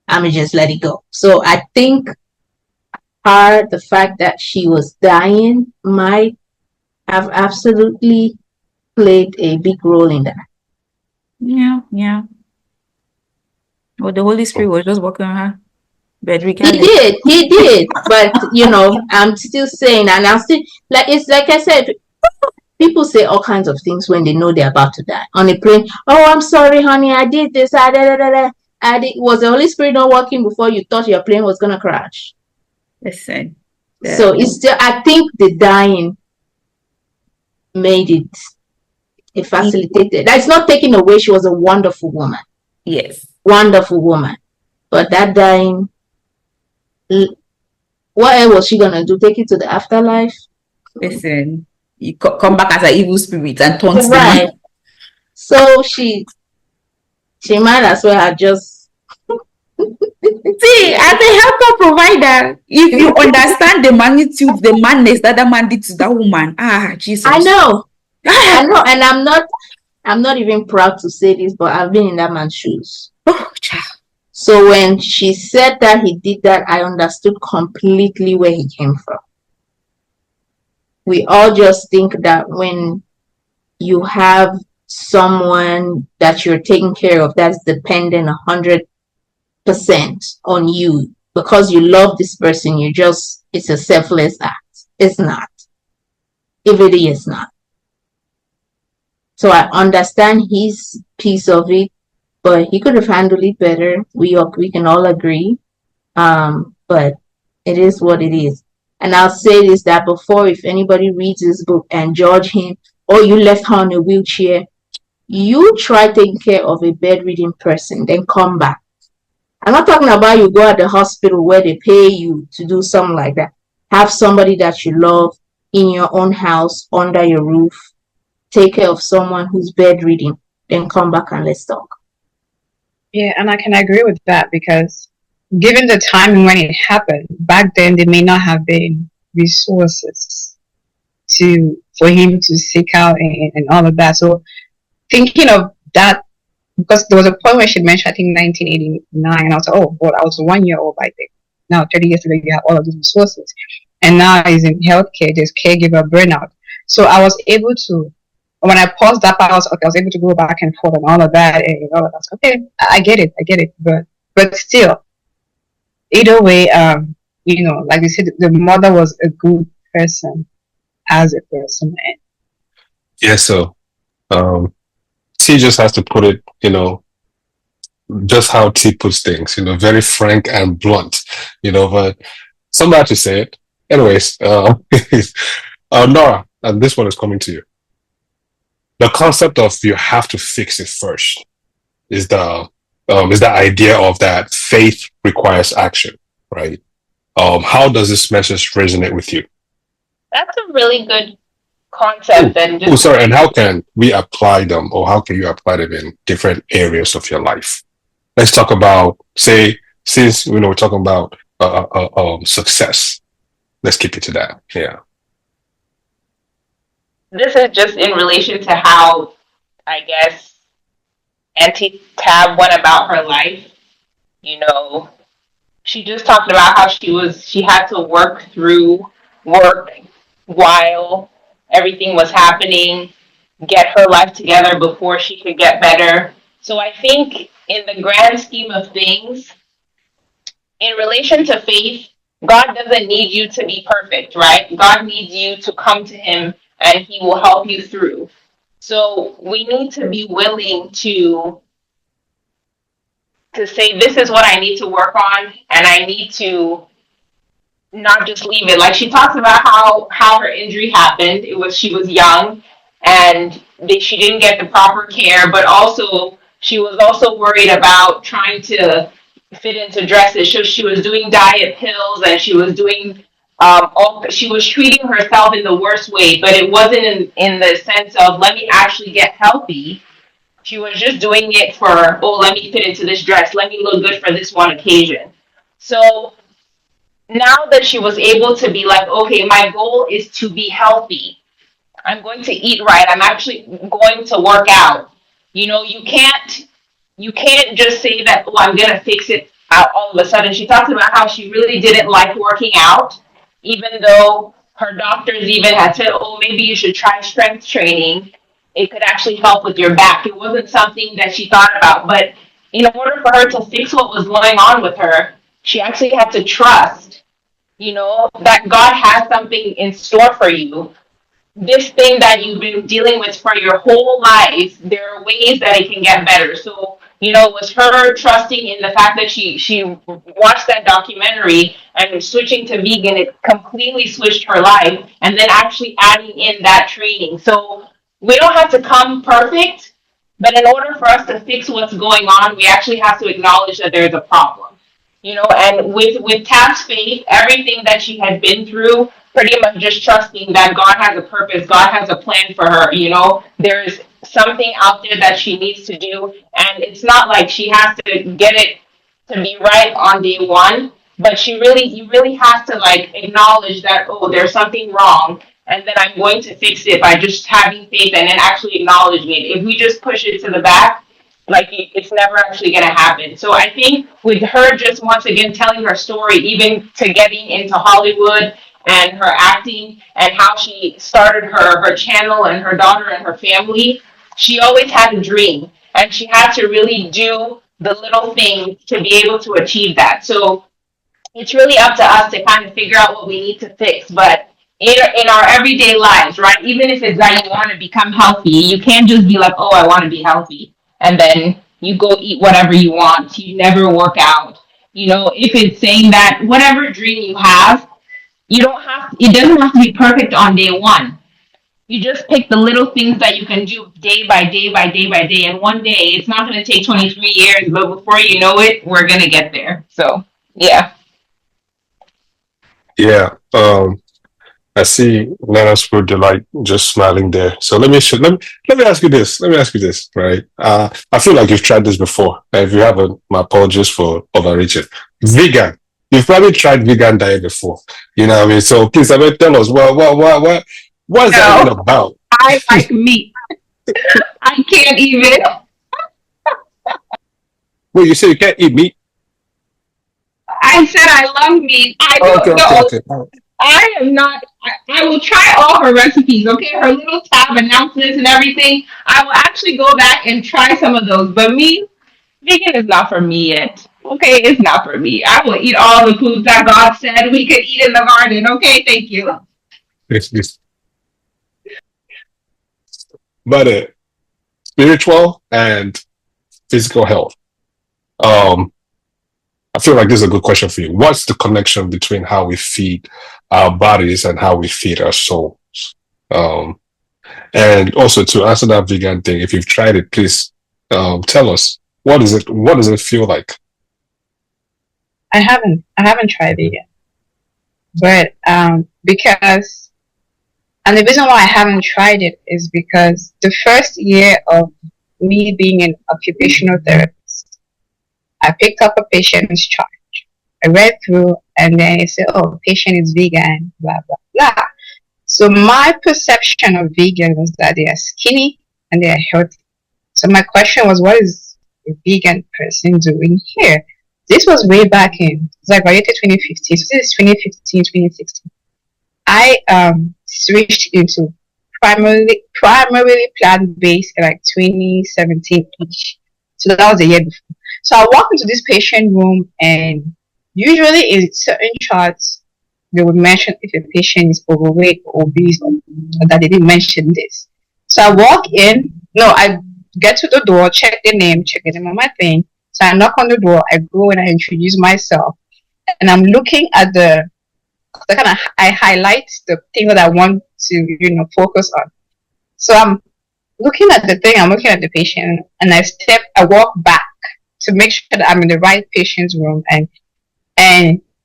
S4: I'm mean, just let it go. So I think the fact that she was dying might have absolutely played a big role in that.
S5: yeah. Well, the Holy Spirit was just working on her. But
S4: He
S5: regardless,
S4: did. But I'm still saying, and I'm still like it's like I said, people say all kinds of things when they know they're about to die. On a plane, oh, I'm sorry, honey, I did this, was the Holy Spirit not working before you thought your plane was gonna crash?
S5: listen.
S4: So it's still, I think the dying made it facilitated. That's not taking away. She was a wonderful woman.
S5: Yes.
S4: Wonderful woman. But that dying, what else was she gonna do? Take it to the afterlife?
S5: Listen, you come back as an evil spirit and taunt the
S4: Right.
S5: man.
S4: So she might as well have just
S5: See, as a helper provider, if you understand the magnitude, the madness that man did to that woman, Jesus.
S4: I know, and I'm not even proud to say this, but I've been in that man's shoes.
S5: Oh, child.
S4: So when she said that he did that, I understood completely where he came from. We all just think that when you have someone that you're taking care of that's dependent 100% on you because you love this person, it's a selfless act. It's not. It really is not. So I understand his piece of it, but he could have handled it better. We can all agree. But it is what it is. And I'll say this, that before, if anybody reads this book and judge him, oh, you left her in a wheelchair, you try taking care of a bedridden person, then come back. I'm not talking about you go at the hospital where they pay you to do something like that. Have somebody that you love in your own house, under your roof. Take care of someone who's bedridden, then come back and let's talk.
S2: Yeah, and I can agree with that because given the time when it happened, back then there may not have been resources for him to seek out and all of that. So thinking of that, because there was a point where she mentioned, I think 1989, and I was like, oh, well, I was 1 year old by then. Now, 30 years ago, you have all of these resources. And now he's in healthcare, there's caregiver burnout. So I was able to, when I paused that part, I was able to go back and forth and all of that. And all of that. Okay, I get it. But still, either way, like you said, the mother was a good person as a person.
S1: Yeah, so T just has to put it, just how T puts things, very frank and blunt, but somebody to say it. Anyways, Nora, and this one is coming to you. The concept of you have to fix it first is the idea of that faith requires action, right? How does this message resonate with you?
S3: That's a really good concept.
S1: And how can we apply them, or how can you apply them in different areas of your life? Let's talk about, since we're talking about success. Let's keep it to that. Yeah.
S3: This is just in relation to how, I guess, Auntie Tab went about her life. She just talked about how she had to work while everything was happening, get her life together before she could get better. So I think in the grand scheme of things, in relation to faith, God doesn't need you to be perfect, right? God needs you to come to him and he will help you through. So we need to be willing to say, this is what I need to work on, and I need to not just leave it. Like she talks about how her injury happened. She was young and she didn't get the proper care, but also She was also worried about trying to fit into dresses. So she was doing diet pills, and she was doing she was treating herself in the worst way, but it wasn't in the sense of let me actually get healthy. She was just doing it for, oh, let me fit into this dress, let me look good for this one occasion. So now that she was able to be like, okay, my goal is to be healthy, I'm going to eat right, I'm actually going to work out. You know, you can't just say that, oh, I'm gonna fix it out all of a sudden. She talks about how she really didn't like working out, even though her doctors even had said, oh, maybe you should try strength training. It could actually help with your back. It wasn't something that she thought about. But in order for her to fix what was going on with her, she actually had to trust, that God has something in store for you. This thing that you've been dealing with for your whole life, there are ways that it can get better. So, it was her trusting in the fact that she watched that documentary, and switching to vegan, it completely switched her life, and then actually adding in that training. So we don't have to come perfect, but in order for us to fix what's going on, we actually have to acknowledge that there's a problem. And with Tab's faith, everything that she had been through, pretty much just trusting that God has a purpose, God has a plan for her. There's something out there that she needs to do, and it's not like she has to get it to be right on day one, but you really have to like acknowledge that, oh, there's something wrong, and then I'm going to fix it by just having faith and then actually acknowledging it. If we just push it to the back, like it's never actually going to happen. So I think with her just once again telling her story, even to getting into Hollywood and her acting and how she started her channel and her daughter and her family, she always had a dream, and she had to really do the little things to be able to achieve that. So it's really up to us to kind of figure out what we need to fix. But in our everyday lives, right? Even if it's that you want to become healthy, you can't just be like, oh, I want to be healthy, and then you go eat whatever you want. You never work out. If it's saying that whatever dream you have, it doesn't have to be perfect on day one. You just pick the little things that you can do day by day by day by day. And one day, it's not going to take 23 years, but before you know it, we're going to get there. So, yeah.
S1: Yeah. I see Nana's with delight just smiling there. So let me ask you this. Let me ask you this, right? I feel like you've tried this before. If you haven't, my apologies for overreaching. Vegan. You've probably tried vegan diet before. You know what I mean? So please, tell us what is that even
S3: No,
S1: about?
S3: I like meat. I can't even.
S1: Wait, you say you can't eat meat?
S3: I said I love meat. I
S1: Okay,
S3: don't
S1: okay,
S3: know.
S1: okay.
S3: I am not. I will try all her recipes, okay? Her little tab announcements and everything. I will actually go back and try some of those. But me, vegan is not for me yet. Okay, it's not for me. I will eat all the foods that God said we could eat in the garden. Okay, thank you.
S1: It's but spiritual and physical health. Um, I feel like this is a good question for you. What's the connection between how we feed our bodies and how we feed our souls? Um, and also to answer that vegan thing, if you've tried it, please tell us what is it? What does it feel like?
S2: I haven't tried it yet, but because and the reason why I haven't tried it is because the first year of me being an occupational therapist, I picked up a patient's chart. I read through, and then it said, "Oh, patient is vegan, blah blah blah." So my perception of vegan was that they are skinny and they are healthy. So my question was, what is a vegan person doing here? This was way back in, it's like graduated 2015. So this is 2015, 2016. I switched into primarily plant based in like 2017 ish. So that was the year before. So I walked into this patient room, and usually in certain charts they would mention if a patient is overweight or obese, or that they didn't mention this. So I walk in, no, I get to the door, check the name, check the name on my thing. So I knock on the door, I go and I introduce myself, and I'm looking at I highlight the thing that I want to focus on. So I'm looking at the thing, I'm looking at the patient, and I walk back to make sure that I'm in the right patient's room, and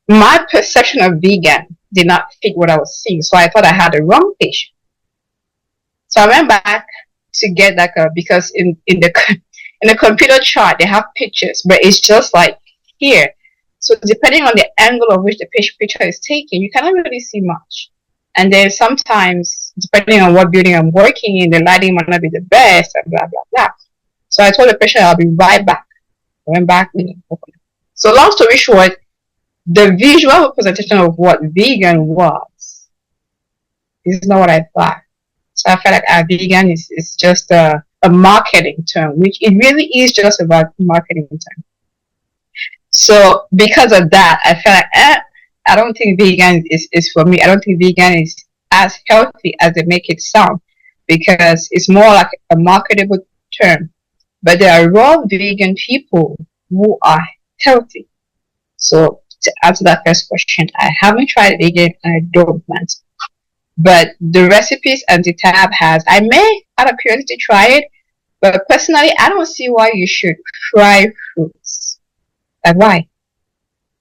S2: my perception of vegan did not fit what I was seeing, so I thought I had the wrong patient. So I went back to get like a, because in the in the computer chart they have pictures, but it's just like here. So depending on the angle of which the picture is taken, you cannot really see much. And then sometimes, depending on what building I'm working in, the lighting might not be the best, and blah blah blah. So I told the patient I'll be right back. I went back. So long story short, the visual representation of what vegan was is not what I thought. So I felt like vegan is just a marketing term, which it really is just about marketing term. So because of that, I felt like, I don't think vegan is for me. I don't think vegan is as healthy as they make it sound, because it's more like a marketable term. But there are raw vegan people who are healthy. So to answer that first question, I haven't tried vegan and I don't plan to. But the recipes Auntie Tab has, I may out of curiosity try it, but personally, I don't see why you should fry fruits. Like, why?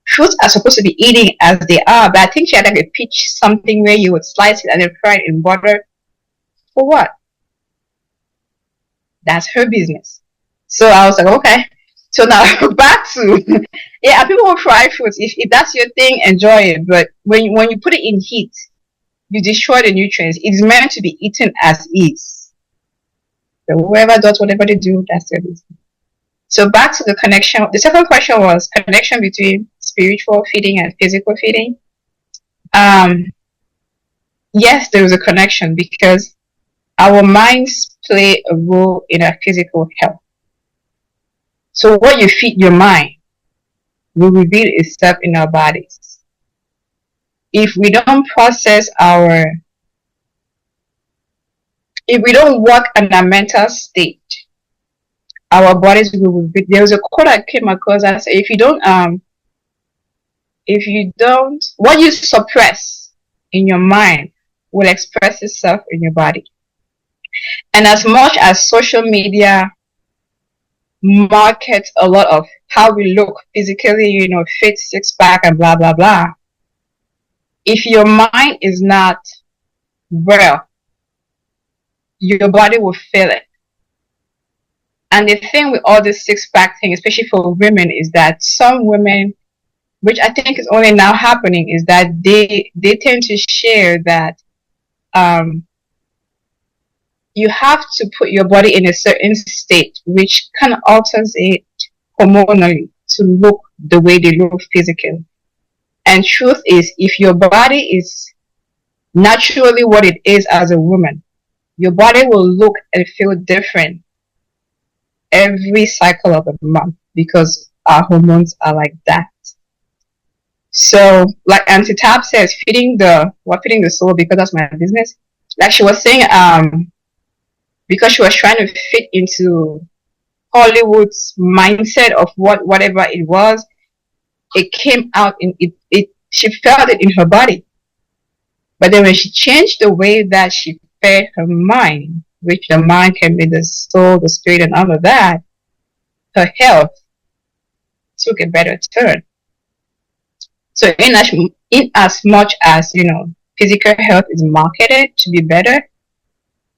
S2: Fruits are supposed to be eating as they are, but I think she had like a peach something where you would slice it and then fry it in butter. For what? That's her business. So I was like, okay. So now back to, yeah, people will fry fruits. If that's your thing, enjoy it. But when you put it in heat, you destroy the nutrients. It's meant to be eaten as is. So whoever does whatever they do, that's their business. So back to the connection. The second question was connection between spiritual feeding and physical feeding. Yes, there is a connection because our minds play a role in our physical health. So what you feed your mind will reveal itself in our bodies. If we don't if we don't work on our mental state, our bodies will. There was a quote I came across that said, if you don't, what you suppress in your mind will express itself in your body. And as much as social media markets a lot of how we look physically, fit, six pack, and blah blah blah, if your mind is not well, your body will feel it. And the thing with all this six pack thing, especially for women, is that some women, which I think is only now happening, is that they tend to share that you have to put your body in a certain state, which kind of alters it hormonally to look the way they look physically. And truth is, if your body is naturally what it is as a woman, your body will look and feel different every cycle of the month because our hormones are like that. So, like Auntie Tab says, feeding the soul, because that's my business. Like she was saying, because she was trying to fit into Hollywood's mindset of whatever it was, it came out in it. She felt it in her body. But then when she changed the way that she fed her mind, which the mind can be the soul, the spirit, and all of that, her health took a better turn. So in as much as, physical health is marketed to be better,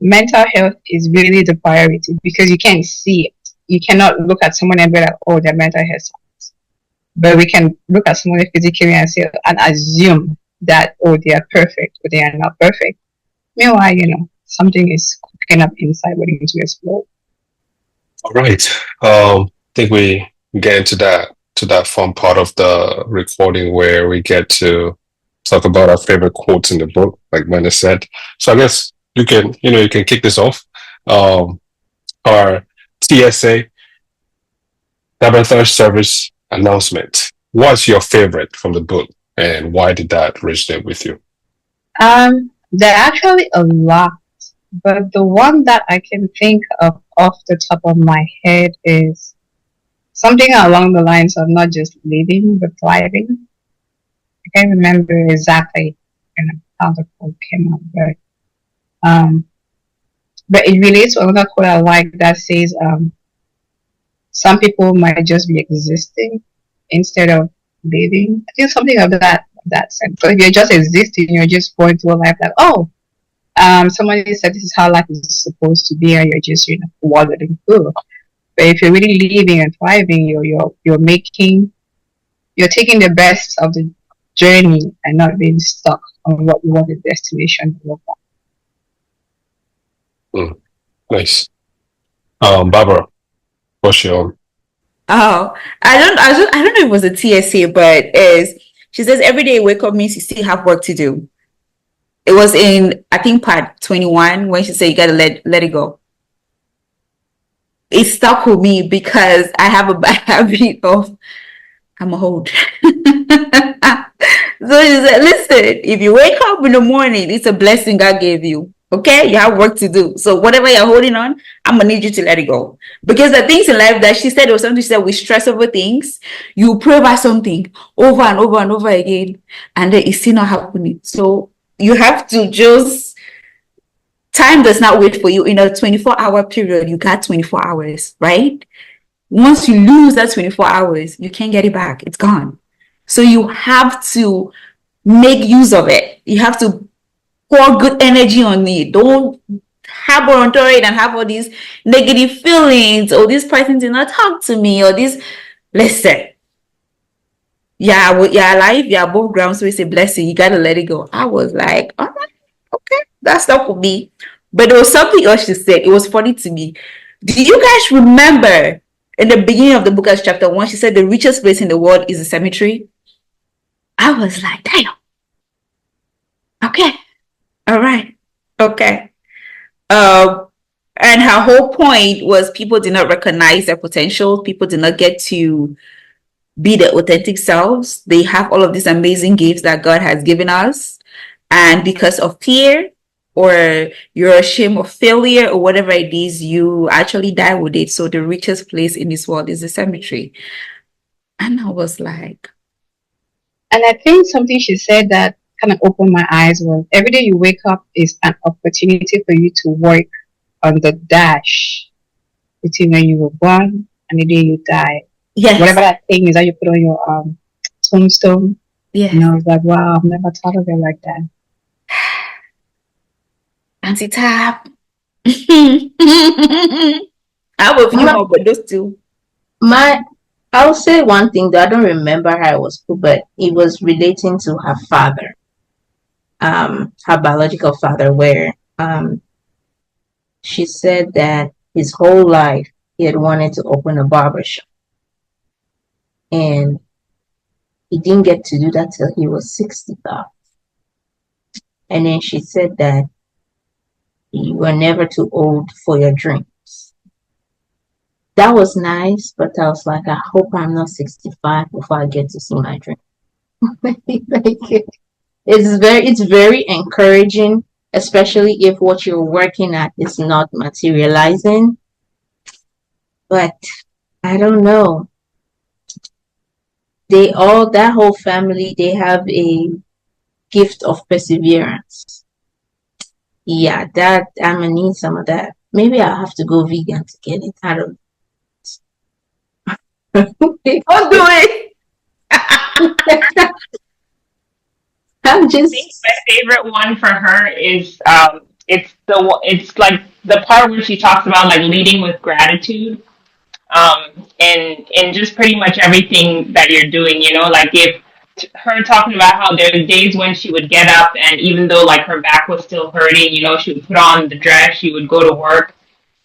S2: mental health is really the priority because you can't see it. You cannot look at someone and be like, oh, their mental health sucks. But we can look at someone physically and assume that, oh, they are perfect, but they are not perfect. Meanwhile, something is cooking up inside waiting to explode.
S1: All right. I think we get into that fun part of the recording where we get to talk about our favorite quotes in the book, like Mena said. So I guess you can kick this off. Our TSA, Tabitha Service announcement. What's your favorite from the book, and why did that resonate with you?
S2: There are actually a lot, but the one that I can think of off the top of my head is something along the lines of not just living but thriving. I can't remember exactly how the quote came out, but But it relates to another quote I like that says, some people might just be existing instead of living. I think something of that sense. So if you're just existing, you're just going through life like, oh, somebody said this is how life is supposed to be, and you're just wallowing through. But if you're really living and thriving, you're taking the best of the journey and not being stuck on what you want the destination to look
S1: Nice. Barbara, what's your
S5: Oh, I don't know if it was a TSA, but is she says every day you wake up means you still have work to do. It was in, I think, part 21 when she said you gotta let it go. It stuck with me because I have a bad habit of I'm a hold. So she said, listen, if you wake up in the morning, it's a blessing God gave you. Okay, you have work to do. So whatever you're holding on, I'm gonna need you to let it go. Because the things in life that she said, or something she said, we stress over things, you pray about something over and over and over again, and then it's still not happening. So you have to just, time does not wait for you. In a 24-hour period, you got 24 hours, right? Once you lose that 24 hours, you can't get it back. It's gone. So you have to make use of it. You have to pour good energy on it. Don't harbor onto it and have all these negative feelings. Or this person did not talk to me. Or this, listen. Yeah, you're alive. You're above ground. So it's a blessing. You got to let it go. I was like, all right, okay. That's not for me. But there was something else she said. It was funny to me. Do you guys remember in the beginning of the book as chapter 1, she said the richest place in the world is a cemetery? I was like, damn. Okay. All right. Okay. And her whole point was people did not recognize their potential. People did not get to be their authentic selves. They have all of these amazing gifts that God has given us. And because of fear or you're ashamed of failure or whatever it is, you actually die with it. So the richest place in this world is the cemetery. And I was like,
S2: and I think something she said that kind of opened my eyes was every day you wake up is an opportunity for you to work on the dash between when you were born and the day you die.
S5: yes.
S2: Whatever that thing is that you put on your tombstone.
S5: Yes.
S2: And I was like, wow, I've never thought of it like that.
S5: Auntie Tab. I have a few more, but those two.
S4: I'll say one thing though. I don't remember how it was put, but it was relating to her father, her biological father, where she said that his whole life he had wanted to open a barber shop, and he didn't get to do that till he was 65. And then she said that you were never too old for your dreams. That was nice, but I was like, I hope I'm not 65 before I get to see my dream. It's very encouraging, especially if what you're working at is not materializing. But I don't know. That whole family, they have a gift of perseverance. Yeah, that I'm gonna need some of that. Maybe I'll have to go vegan to get it. I don't
S5: Don't do it.
S4: I'm just
S3: I think my favorite one for her is it's like the part where she talks about like leading with gratitude, and just pretty much everything that you're doing. You know, like if her talking about how there were days when she would get up and even though like her back was still hurting, you know, she would put on the dress, she would go to work,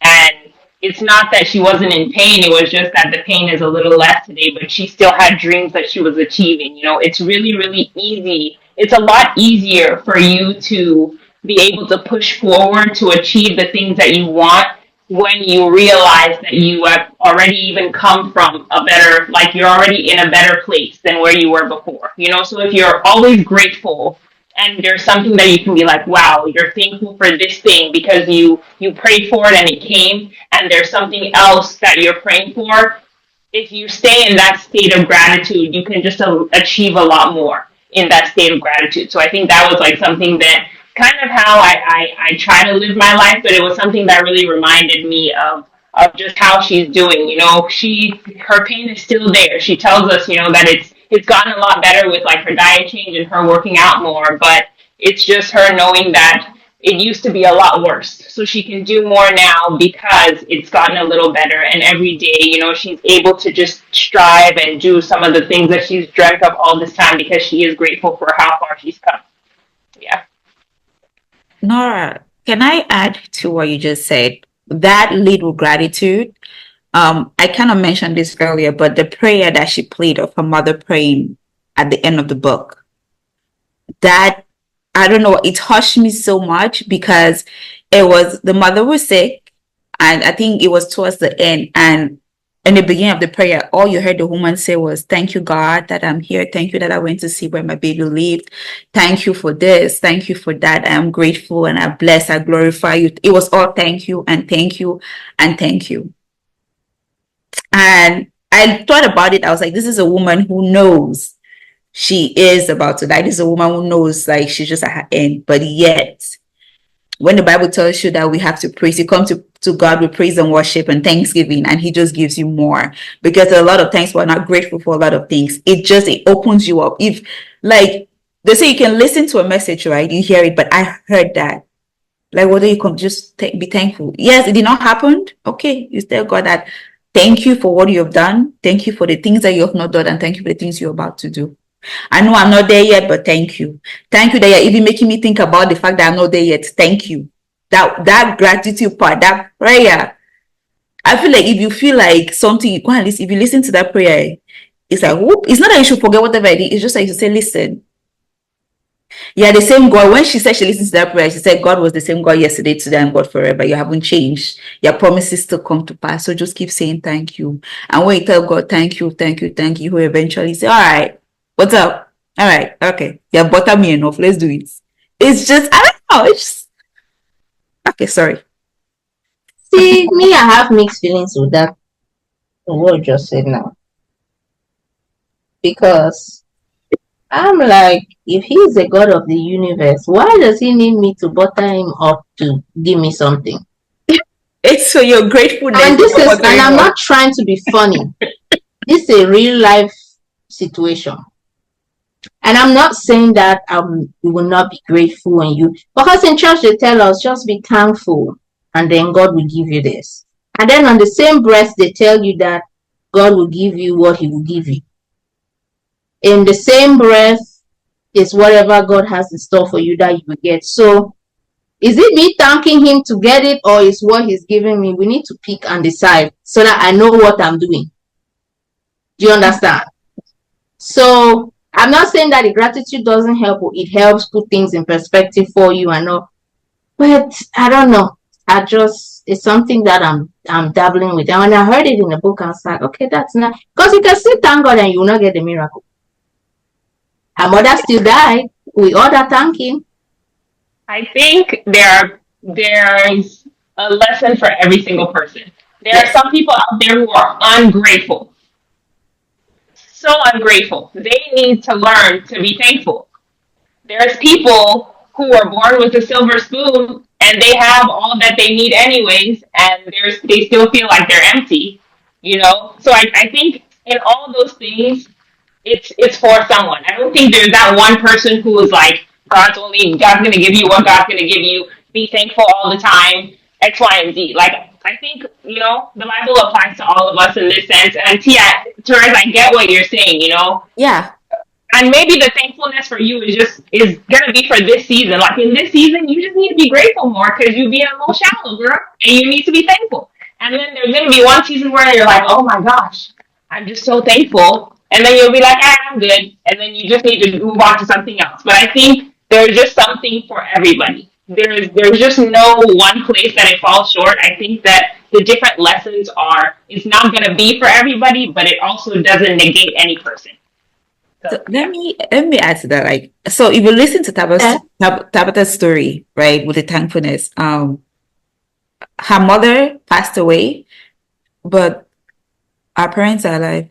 S3: and it's not that she wasn't in pain, it was just that the pain is a little less today, but she still had dreams that she was achieving. You know, it's really, really easy. It's a lot easier for you to be able to push forward to achieve the things that you want when you realize that you have already even come from a better, like you're already in a better place than where you were before. You know, so if you're always grateful and there's something that you can be like, wow, you're thankful for this thing because you prayed for it and it came, and there's something else that you're praying for. If you stay in that state of gratitude, you can just achieve a lot more in that state of gratitude. So I think that was like something that kind of how I try to live my life, but it was something that really reminded me of just how she's doing. You know, her pain is still there. She tells us, you know, that it's gotten a lot better with like her diet change and her working out more, but it's just her knowing that it used to be a lot worse. So she can do more now because it's gotten a little better. And every day, you know, she's able to just strive and do some of the things that she's dreamt of all this time because she is grateful for how far she's come. Yeah.
S5: Nora, can I add to what you just said? That lead with gratitude. I kind of mentioned this earlier, but the prayer that she played of her mother praying at the end of the book, that, I don't know, it touched me so much because the mother was sick, and I think it was towards the end, and in the beginning of the prayer, all you heard the woman say was, "Thank you, God, that I'm here. Thank you that I went to see where my baby lived. Thank you for this. Thank you for that. I am grateful and I bless, I glorify you." It was all thank you and thank you and thank you. And I thought about it. I was like, this is a woman who knows she is about to die. This is a woman who knows like she's just at her end. But yet, when the Bible tells you that we have to praise, you come to God with praise and worship and thanksgiving, and He just gives you more. Because a lot of times we're not grateful for a lot of things. It opens you up. If, like, they say you can listen to a message, right? You hear it, but I heard that. Like, whether you can just be thankful. Yes, it did not happen. Okay, you tell God that, thank you for what you have done. Thank you for the things that you have not done, and thank you for the things you're about to do. I know I'm not there yet, but thank you. Thank you that you're even making me think about the fact that I'm not there yet. Thank you. That gratitude part, that prayer. I feel like if you feel like something, you go and listen. If you listen to that prayer, it's like, whoop. It's not that you should forget whatever it is. It's just like you say, listen. Yeah, the same God. When she said she listened to that prayer, she said God was the same God yesterday, today, and God forever. You haven't changed. Your promises still come to pass. So just keep saying thank you. And when you tell God, thank you, thank you, thank you, He will eventually say, all right, what's up? All right, okay. You have buttered me enough. Let's do it. It's just, I don't know. It's just, okay, sorry.
S4: See, me, I have mixed feelings with that. What you just said now. Because I'm like, if he's the God of the universe, why does he need me to butter him up to give me something?
S5: It's for your gratefulness.
S4: And I'm not trying to be funny. This is a real life situation. And I'm not saying that we will not be grateful when because in church they tell us just be thankful and then God will give you this. And then on the same breath they tell you that God will give you what He will give you. In the same breath is whatever God has in store for you that you will get. So is it me thanking Him to get it, or is what He's giving me? We need to pick and decide so that I know what I'm doing. Do you understand? So I'm not saying that the gratitude doesn't help, or it helps put things in perspective for you and all. But I don't know. It's something that I'm dabbling with. And when I heard it in the book, I was like, okay, that's not, because you can still thank God and you will not get the miracle. Her mother still died. We all that thank Him.
S3: I think there's a lesson for every single person. There are some people out there who are ungrateful. So ungrateful. They need to learn to be thankful. There's people who are born with a silver spoon and they have all that they need anyways, and they still feel like they're empty, you know? So I think in all those things, it's for someone. I don't think there's that one person who is like, God's gonna give you what God's gonna give you. Be thankful all the time. X, Y, and Z. Like I think the Bible applies to all of us in this sense. And Therese, I get what you're saying.
S5: Yeah.
S3: And maybe the thankfulness for you is gonna be for this season. Like in this season, you just need to be grateful more because you're being a little shallow, girl, and you need to be thankful. And then there's gonna be one season where you're like, oh my gosh, I'm just so thankful. And then you'll be like, I'm good. And then you just need to move on to something else. But I think there's just something for everybody. There's just no one place that it falls short. I think that the different lessons it's not gonna be for everybody, but it also doesn't negate any person.
S5: So let me add to that. Like, so if you listen to Tabitha's story, right, with the thankfulness, her mother passed away, but our parents are alive.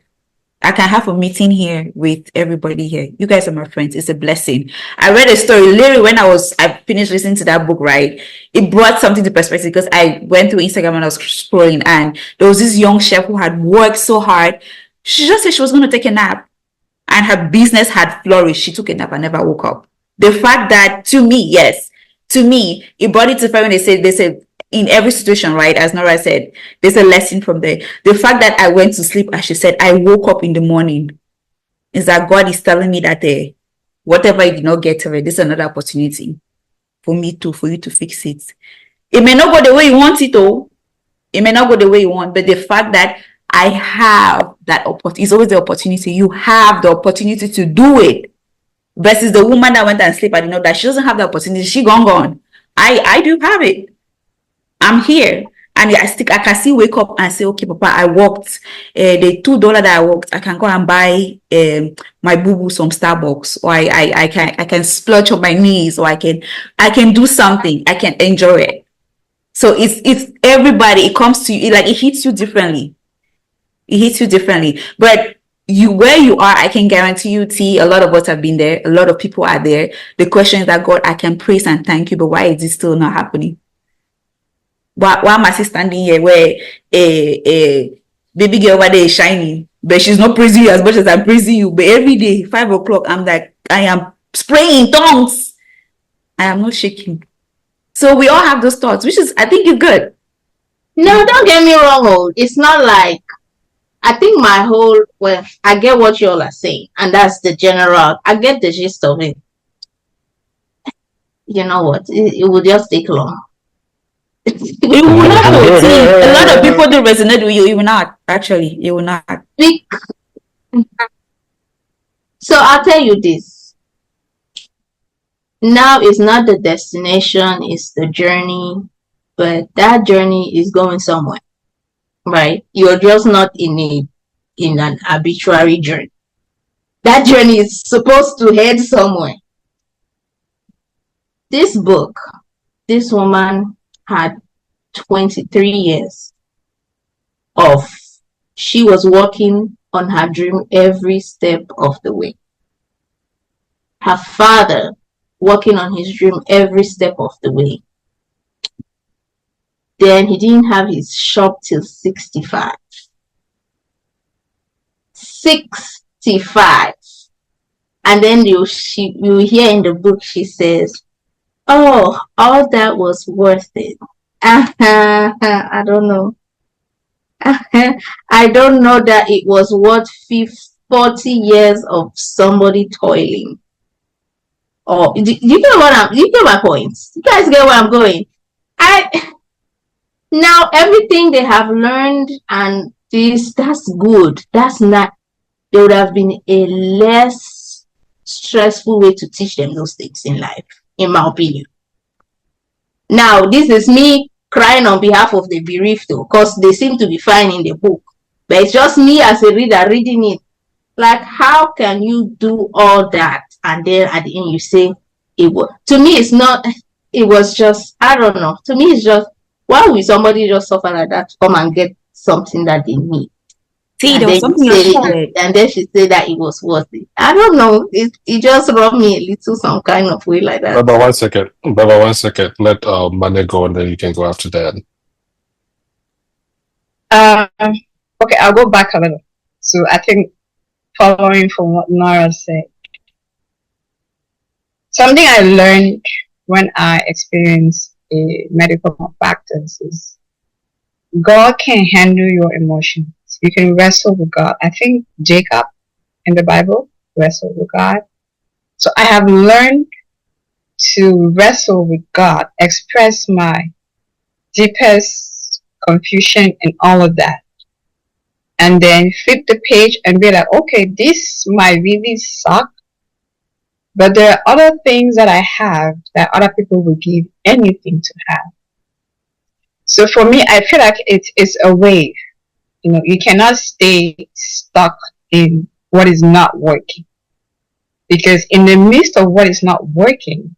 S5: I can have a meeting here with everybody here. You guys are my friends. It's a blessing. I read a story literally when I finished listening to that book, right? It brought something to perspective because I went through Instagram and I was scrolling, and there was this young chef who had worked so hard. She just said she was going to take a nap, and her business had flourished. She took a nap and never woke up. The fact that, to me, yes, to me, it brought it to fair when they said, in every situation, right? As Nora said, there's a lesson from there. The fact that I went to sleep, as she said, I woke up in the morning, is that God is telling me that whatever you did not get to it, this is another opportunity for you to fix it. It may not go the way you want it, though. It may not go the way you want, but the fact that I have that opportunity, it's always the opportunity. You have the opportunity to do it. Versus the woman that went and slept, I didn't know that she doesn't have the opportunity. She gone. I do have it. I'm here, and I can still wake up and say, okay, Papa, I walked. The $2 that I walked, I can go and buy my boo boo some Starbucks, or I can splurge on my knees, or I can do something. I can enjoy it. So it's everybody. It comes to you, like it hits you differently. It hits you differently, but where you are, I can guarantee you, T, a lot of us have been there. A lot of people are there. The question is that, God, I can praise and thank you, but why is this still not happening? Why am I still standing here where a baby girl over there is shining, but she's not praising you as much as I'm praising you? But every day, 5 o'clock, I'm like, I am spraying in tongues. I am not shaking. So we all have those thoughts, which is, I think, is good.
S4: No, don't get me wrong. It's not like, I think I get what you all are saying, and that's the general. I get the gist of it. You know what? It would just take long.
S5: It will not. A lot of people do resonate with you. It will not. Actually, it will not.
S4: So I'll tell you this. Now it's not the destination, it's the journey. But that journey is going somewhere. Right? You're just not in an arbitrary journey. That journey is supposed to head somewhere. This book, this woman had 23 years she was working on her dream every step of the way. Her father working on his dream every step of the way. Then he didn't have his shop till 65. 65. And then you hear in the book, she says, oh, all that was worth it. I don't know. I don't know that it was worth 40 years of somebody toiling. Or do you get my points? You guys get where I'm going? Now everything they have learned and that's good. That's not. There would have been a less stressful way to teach them those things in life, in my opinion. Now, this is me crying on behalf of the bereaved, because they seem to be fine in the book. But it's just me as a reader reading it. Like, how can you do all that? And then at the end you say, to me, it's not, it was just, I don't know. To me, it's just, why would somebody just suffer like that to come and get something that they need?
S5: See, there was something
S4: and then she said that it was worth it. I don't know. It just rubbed me a little some kind of way like that.
S1: Baba, 1 second. Baba, 1 second. Let Mane go, and then you can go after that.
S2: Okay, I'll go back a little. So I think following from what Nora said, something I learned when I experienced a medical malpractice is God can handle your emotions. You can wrestle with God. I think Jacob in the Bible wrestled with God. So I have learned to wrestle with God, express my deepest confusion and all of that. And then flip the page and be like, okay, this might really suck, but there are other things that I have that other people would give anything to have. So for me, I feel like it's a wave. You know, you cannot stay stuck in what is not working. Because in the midst of what is not working,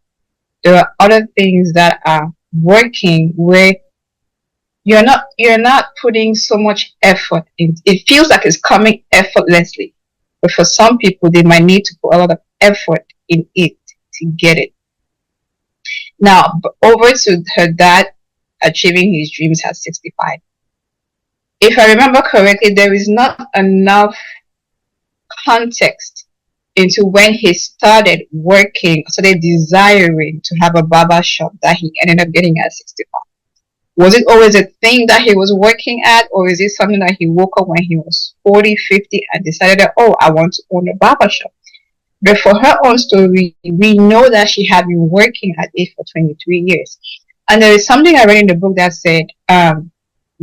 S2: there are other things that are working where you're not putting so much effort in. It feels like it's coming effortlessly, but for some people, they might need to put a lot of effort in it to get it. Now, over to her dad achieving his dreams at 65. If I remember correctly, there is not enough context into when he started desiring to have a barber shop that he ended up getting at 65. Was it always a thing that he was working at, or is it something that he woke up when he was 40, 50 and decided that, oh, I want to own a barber shop? But for her own story, we know that she had been working at it for 23 years. And there is something I read in the book that said,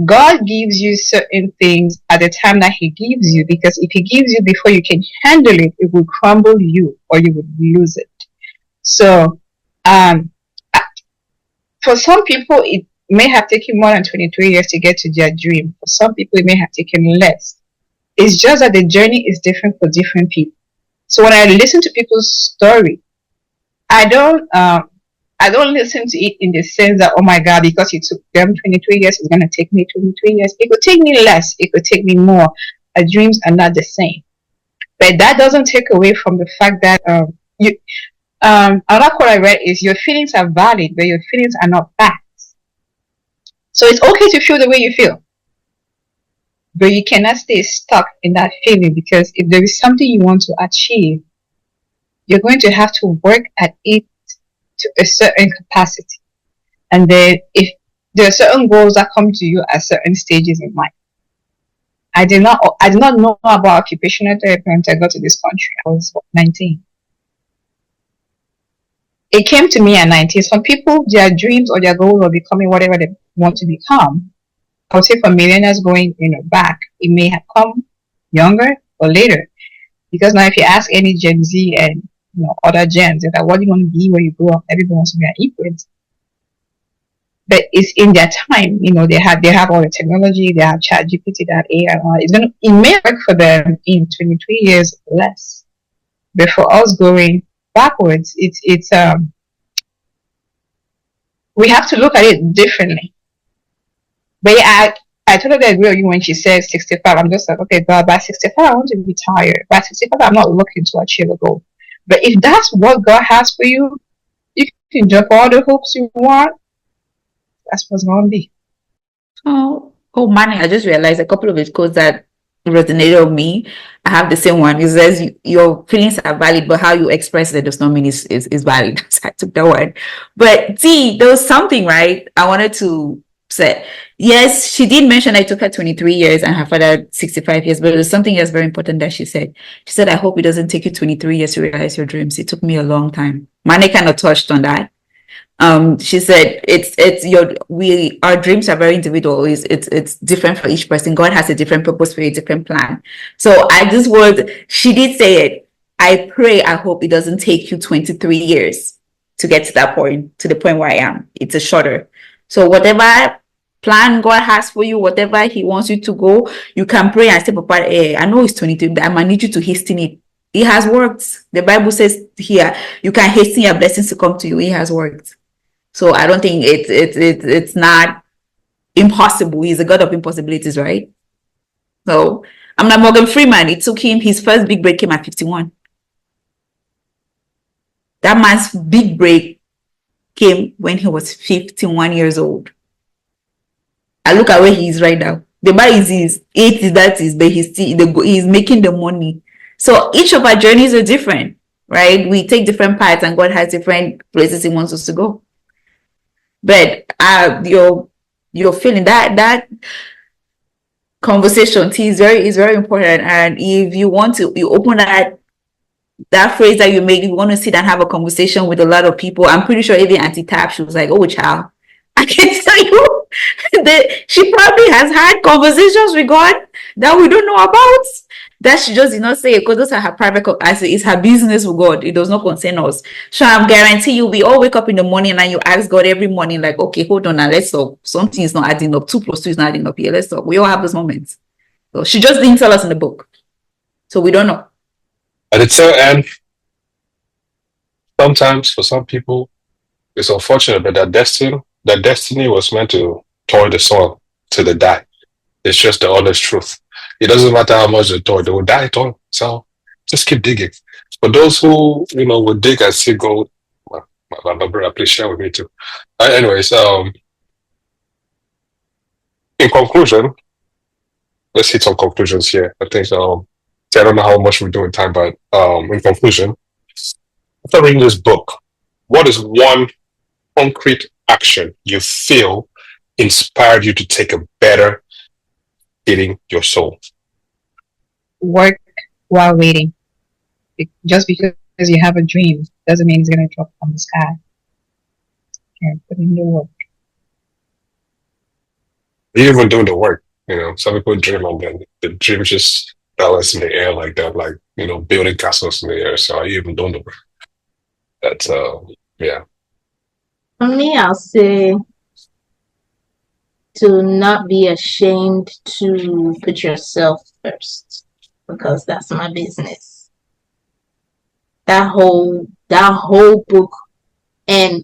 S2: God gives you certain things at the time that He gives you, because if He gives you before you can handle it, it will crumble you or you would lose it. So, for some people, it may have taken more than 23 years to get to their dream. For some people, it may have taken less. It's just that the journey is different for different people. So when I listen to people's story, I don't listen to it in the sense that, oh my God, because it took them 23 years, it's going to take me 23 years. It could take me less. It could take me more. Our dreams are not the same. But that doesn't take away from the fact that another quote I read is, your feelings are valid, but your feelings are not facts. So it's okay to feel the way you feel, but you cannot stay stuck in that feeling, because if there is something you want to achieve, you're going to have to work at it to a certain capacity. And then if there are certain goals that come to you at certain stages in life. I did not know about occupational therapy until I got to this country. I was 19. It came to me at 19. Some people, their dreams or their goals of becoming whatever they want to become, I would say for millionaires going back, it may have come younger or later. Because now if you ask any Gen Z and other gens, they're like, what do you want to be when you grow up? Everyone wants to be an influencer. But it's in their time, they have all the technology, they have chat GPT, they have AI. It may work for them in 23 years or less. But for us going backwards, we have to look at it differently. But yeah, I totally agree with you when she says 65. I'm just like, okay, but by 65, I want to be tired. By 65, I'm not looking to achieve a goal. But if that's what God has for you, you can jump all the hoops you want. That's what's going to be.
S5: Oh, Manny, I just realized a couple of his quotes that resonated with me. I have the same one. It says, your feelings are valid, but how you express it does not mean is valid. So I took that one. But T, there was something, right? I wanted to say. Yes, she did mention it took her 23 years and her father 65 years, but there's something else very important that she said. She said, I hope it doesn't take you 23 years to realize your dreams. It took me a long time. Manny kind of touched on that. She said our dreams are very individual. It's different for each person. God has a different purpose for a different plan. So she did say it. I hope it doesn't take you 23 years to get to that point, to the point where I am. It's a shorter. So whatever plan God has for you, whatever He wants you to go, you can pray and say, Papa, I know it's 23, but I might need you to hasten it. It has worked. The Bible says here, you can hasten your blessings to come to you. It has worked. So I don't think it's not impossible. He's a God of impossibilities, right? So I'm like Morgan Freeman. It took him, his first big break came at 51. That man's big break came when he was 51 years old. I look at where he is right now. The man is his 80s, that is, but he's making the money. So each of our journeys are different, right? We take different paths and God has different places He wants us to go. But you're feeling that conversation is very important. And if you want to, you open that phrase that you made, you want to sit and have a conversation with a lot of people. I'm pretty sure even Auntie Tab, she was like, oh child, I can tell you that she probably has had conversations with God that we don't know about, that she just did not say it because those are her private, it's her business with God. It does not concern us. So I'm guarantee you, we all wake up in the morning and you ask God every morning, like, okay, hold on now, let's talk. Something is not adding up. 2 + 2 is not adding up here. Let's talk. We all have those moments. So she just didn't tell us in the book. So we don't know.
S1: At the tail end, sometimes for some people, it's unfortunate, but that destiny was meant to toil the soil. till they die. It's just the honest truth. It doesn't matter how much they toil, they will die toil. So just keep digging. For those who, will dig and see gold, well, my brother, please share with me too. Anyways, in conclusion, let's hit some conclusions here. I think, I don't know how much we're doing time, but in conclusion, after reading this book, what is one concrete action you feel inspired you to take a better feeding your soul?
S2: Work while waiting. Just because you have a dream doesn't mean it's going to drop from the sky. Okay, put in the work.
S1: You're even doing the work. Some people dream and then the dream just balance in the air like that, like, building castles in the air. So are you even doing the work? That's, yeah.
S4: For me, I'll say to not be ashamed to put yourself first, because that's my business. That whole book, and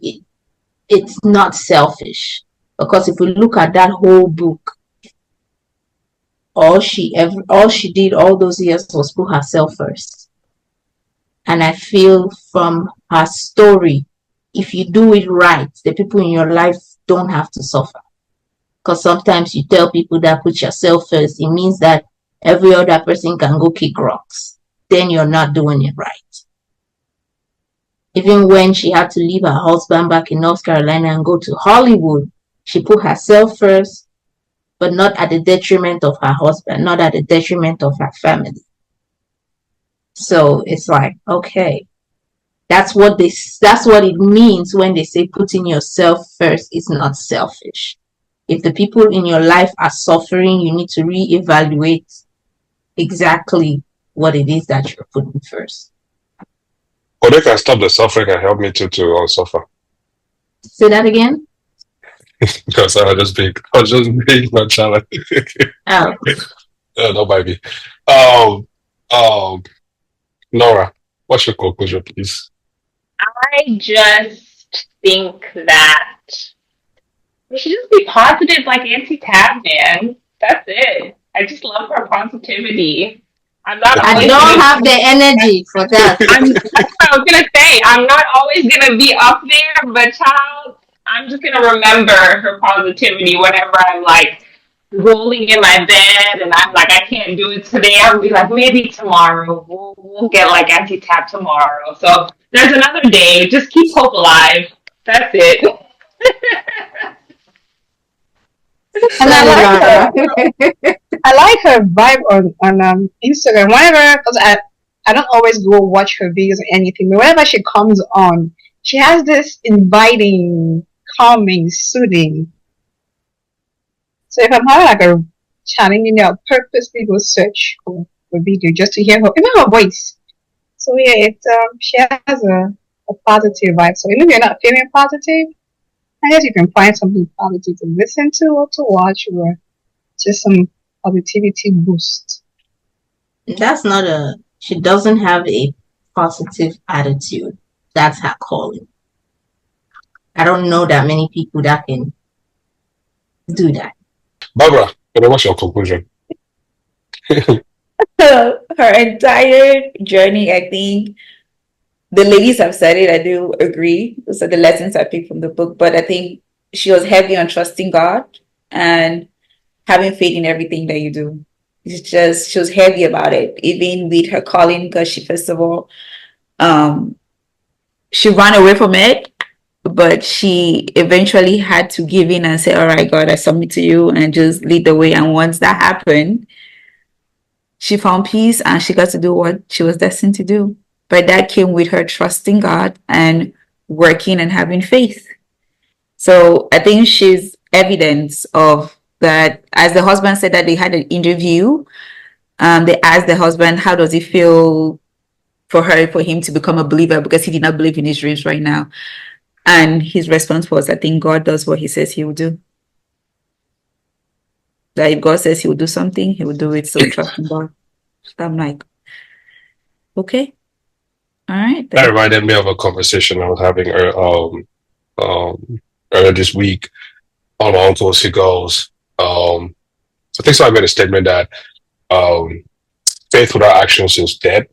S4: it's not selfish, because if we look at that whole book, all she did all those years was put herself first. And I feel from her story, if you do it right, the people in your life don't have to suffer. Because sometimes you tell people that put yourself first, it means that every other person can go kick rocks. Then you're not doing it right. Even when she had to leave her husband back in North Carolina and go to Hollywood, she put herself first, but not at the detriment of her husband, not at the detriment of her family. So it's like, okay, that's what it means when they say putting yourself first is not selfish. If the people in your life are suffering, you need to reevaluate exactly what it is that you're putting first.
S1: Or they can stop the suffering and help me to unsuffer.
S4: Say that again?
S1: Because I was just being nonchalant.
S4: Oh.
S1: No, baby. Nora, what's your conclusion, please?
S3: I just think that we should just be positive like Auntie Tab, man. That's it. I just love her positivity. I'm not
S4: I
S3: always
S4: don't have the energy for that.
S3: that's what I was gonna say. I'm not always gonna be up there, but child, I'm just gonna remember her positivity whenever I'm like rolling in my bed and I'm like, I can't do it today. I'll be like, maybe tomorrow. We'll get like Auntie Tab tomorrow. So there's another day. Just keep hope alive. That's it.
S2: And I like her vibe on Instagram. Whenever, because I don't always go watch her videos or anything, but whenever she comes on, she has this inviting, calming, soothing. So if I'm having like a challenging, I'll purposely go search for a video just to hear her, even her voice. So yeah, she has a positive vibe. So even if you're not feeling positive, I guess you can find something positive to listen to or to watch, or just some positivity boost.
S4: She doesn't have a positive attitude. That's her calling. I don't know that many people that can do that.
S1: Barbara, what's your conclusion?
S5: Her entire journey, I think the ladies have said it. I do agree. Those are the lessons I picked from the book. But I think she was heavy on trusting God and having faith in everything that you do. It's just, she was heavy about it, even with her calling, because she, first of all, she ran away from it, but she eventually had to give in and say, all right, God, I submit to you, and just lead the way. And once that happened, she found peace and she got to do what she was destined to do. But that came with her trusting God and working and having faith. So I think she's evidence of that. As the husband said that they had an interview, they asked the husband, how does it feel for him to become a believer, because he did not believe in his dreams right now. And his response was, I think God does what he says he will do. That if God says he will do something, he will do it. So trust in God. I'm like, okay. All right.
S1: That reminded me of a conversation I was having earlier this week. One of my uncles, he goes, So I think so I made a statement that um, faith without actions is dead.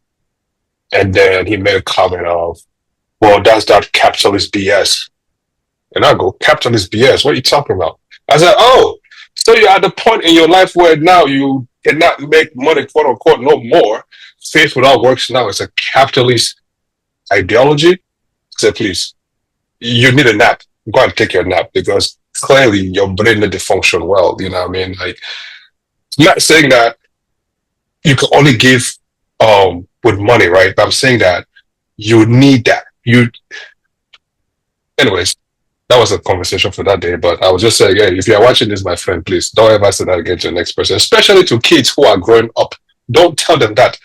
S1: And then he made a comment of, well, that's that capitalist BS. And I go, capitalist BS, what are you talking about? I said, oh, so you're at the point in your life where now you cannot make money, quote unquote, no more. Faith without works now is a capitalist ideology. I said, please, you need a nap. Go and take your nap because clearly your brain need to function well. You know what I mean? Like, I'm not saying that you can only give with money, right? But I'm saying that you need that. Anyways, that was a conversation for that day. But I was just saying, hey, if you're watching this, my friend, please don't ever say that again to the next person, especially to kids who are growing up. Don't tell them that.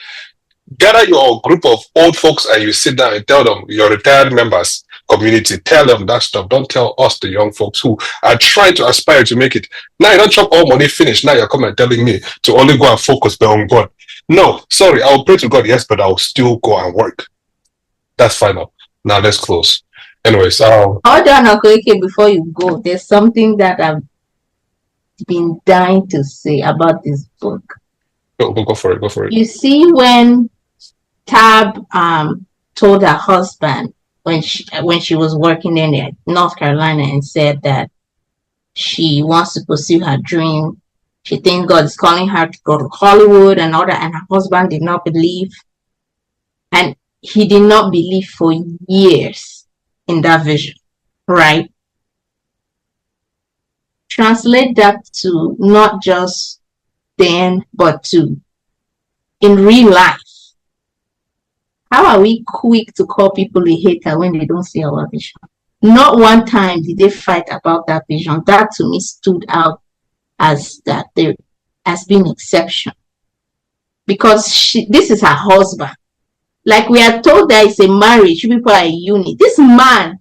S1: Gather your group of old folks and you sit down and tell them, your retired members, community, tell them that stuff. Don't tell us, the young folks who are trying to aspire to make it. Now you don't chop all money, finish. Now you're coming and telling me to only go and focus on God. No, sorry, I'll pray to God, yes, but I'll still go and work. That's final. Now let's close. Anyways,
S4: Hold on, okay, before you go, there's something that I've been dying to say about this book.
S1: go for it. Go for it.
S4: You see, when Tab told her husband when she was working in North Carolina and said that she wants to pursue her dream, she thinks God is calling her to go to Hollywood and all that, and her husband did not believe, and he did not believe for years in that vision, right? Translate that to not just then, but to in real life. How are we quick to call people a hater when they don't see our vision? Not one time did they fight about that vision. That to me stood out as that there has been exception, because this is her husband. Like we are told that it's a marriage, people are a unit. This man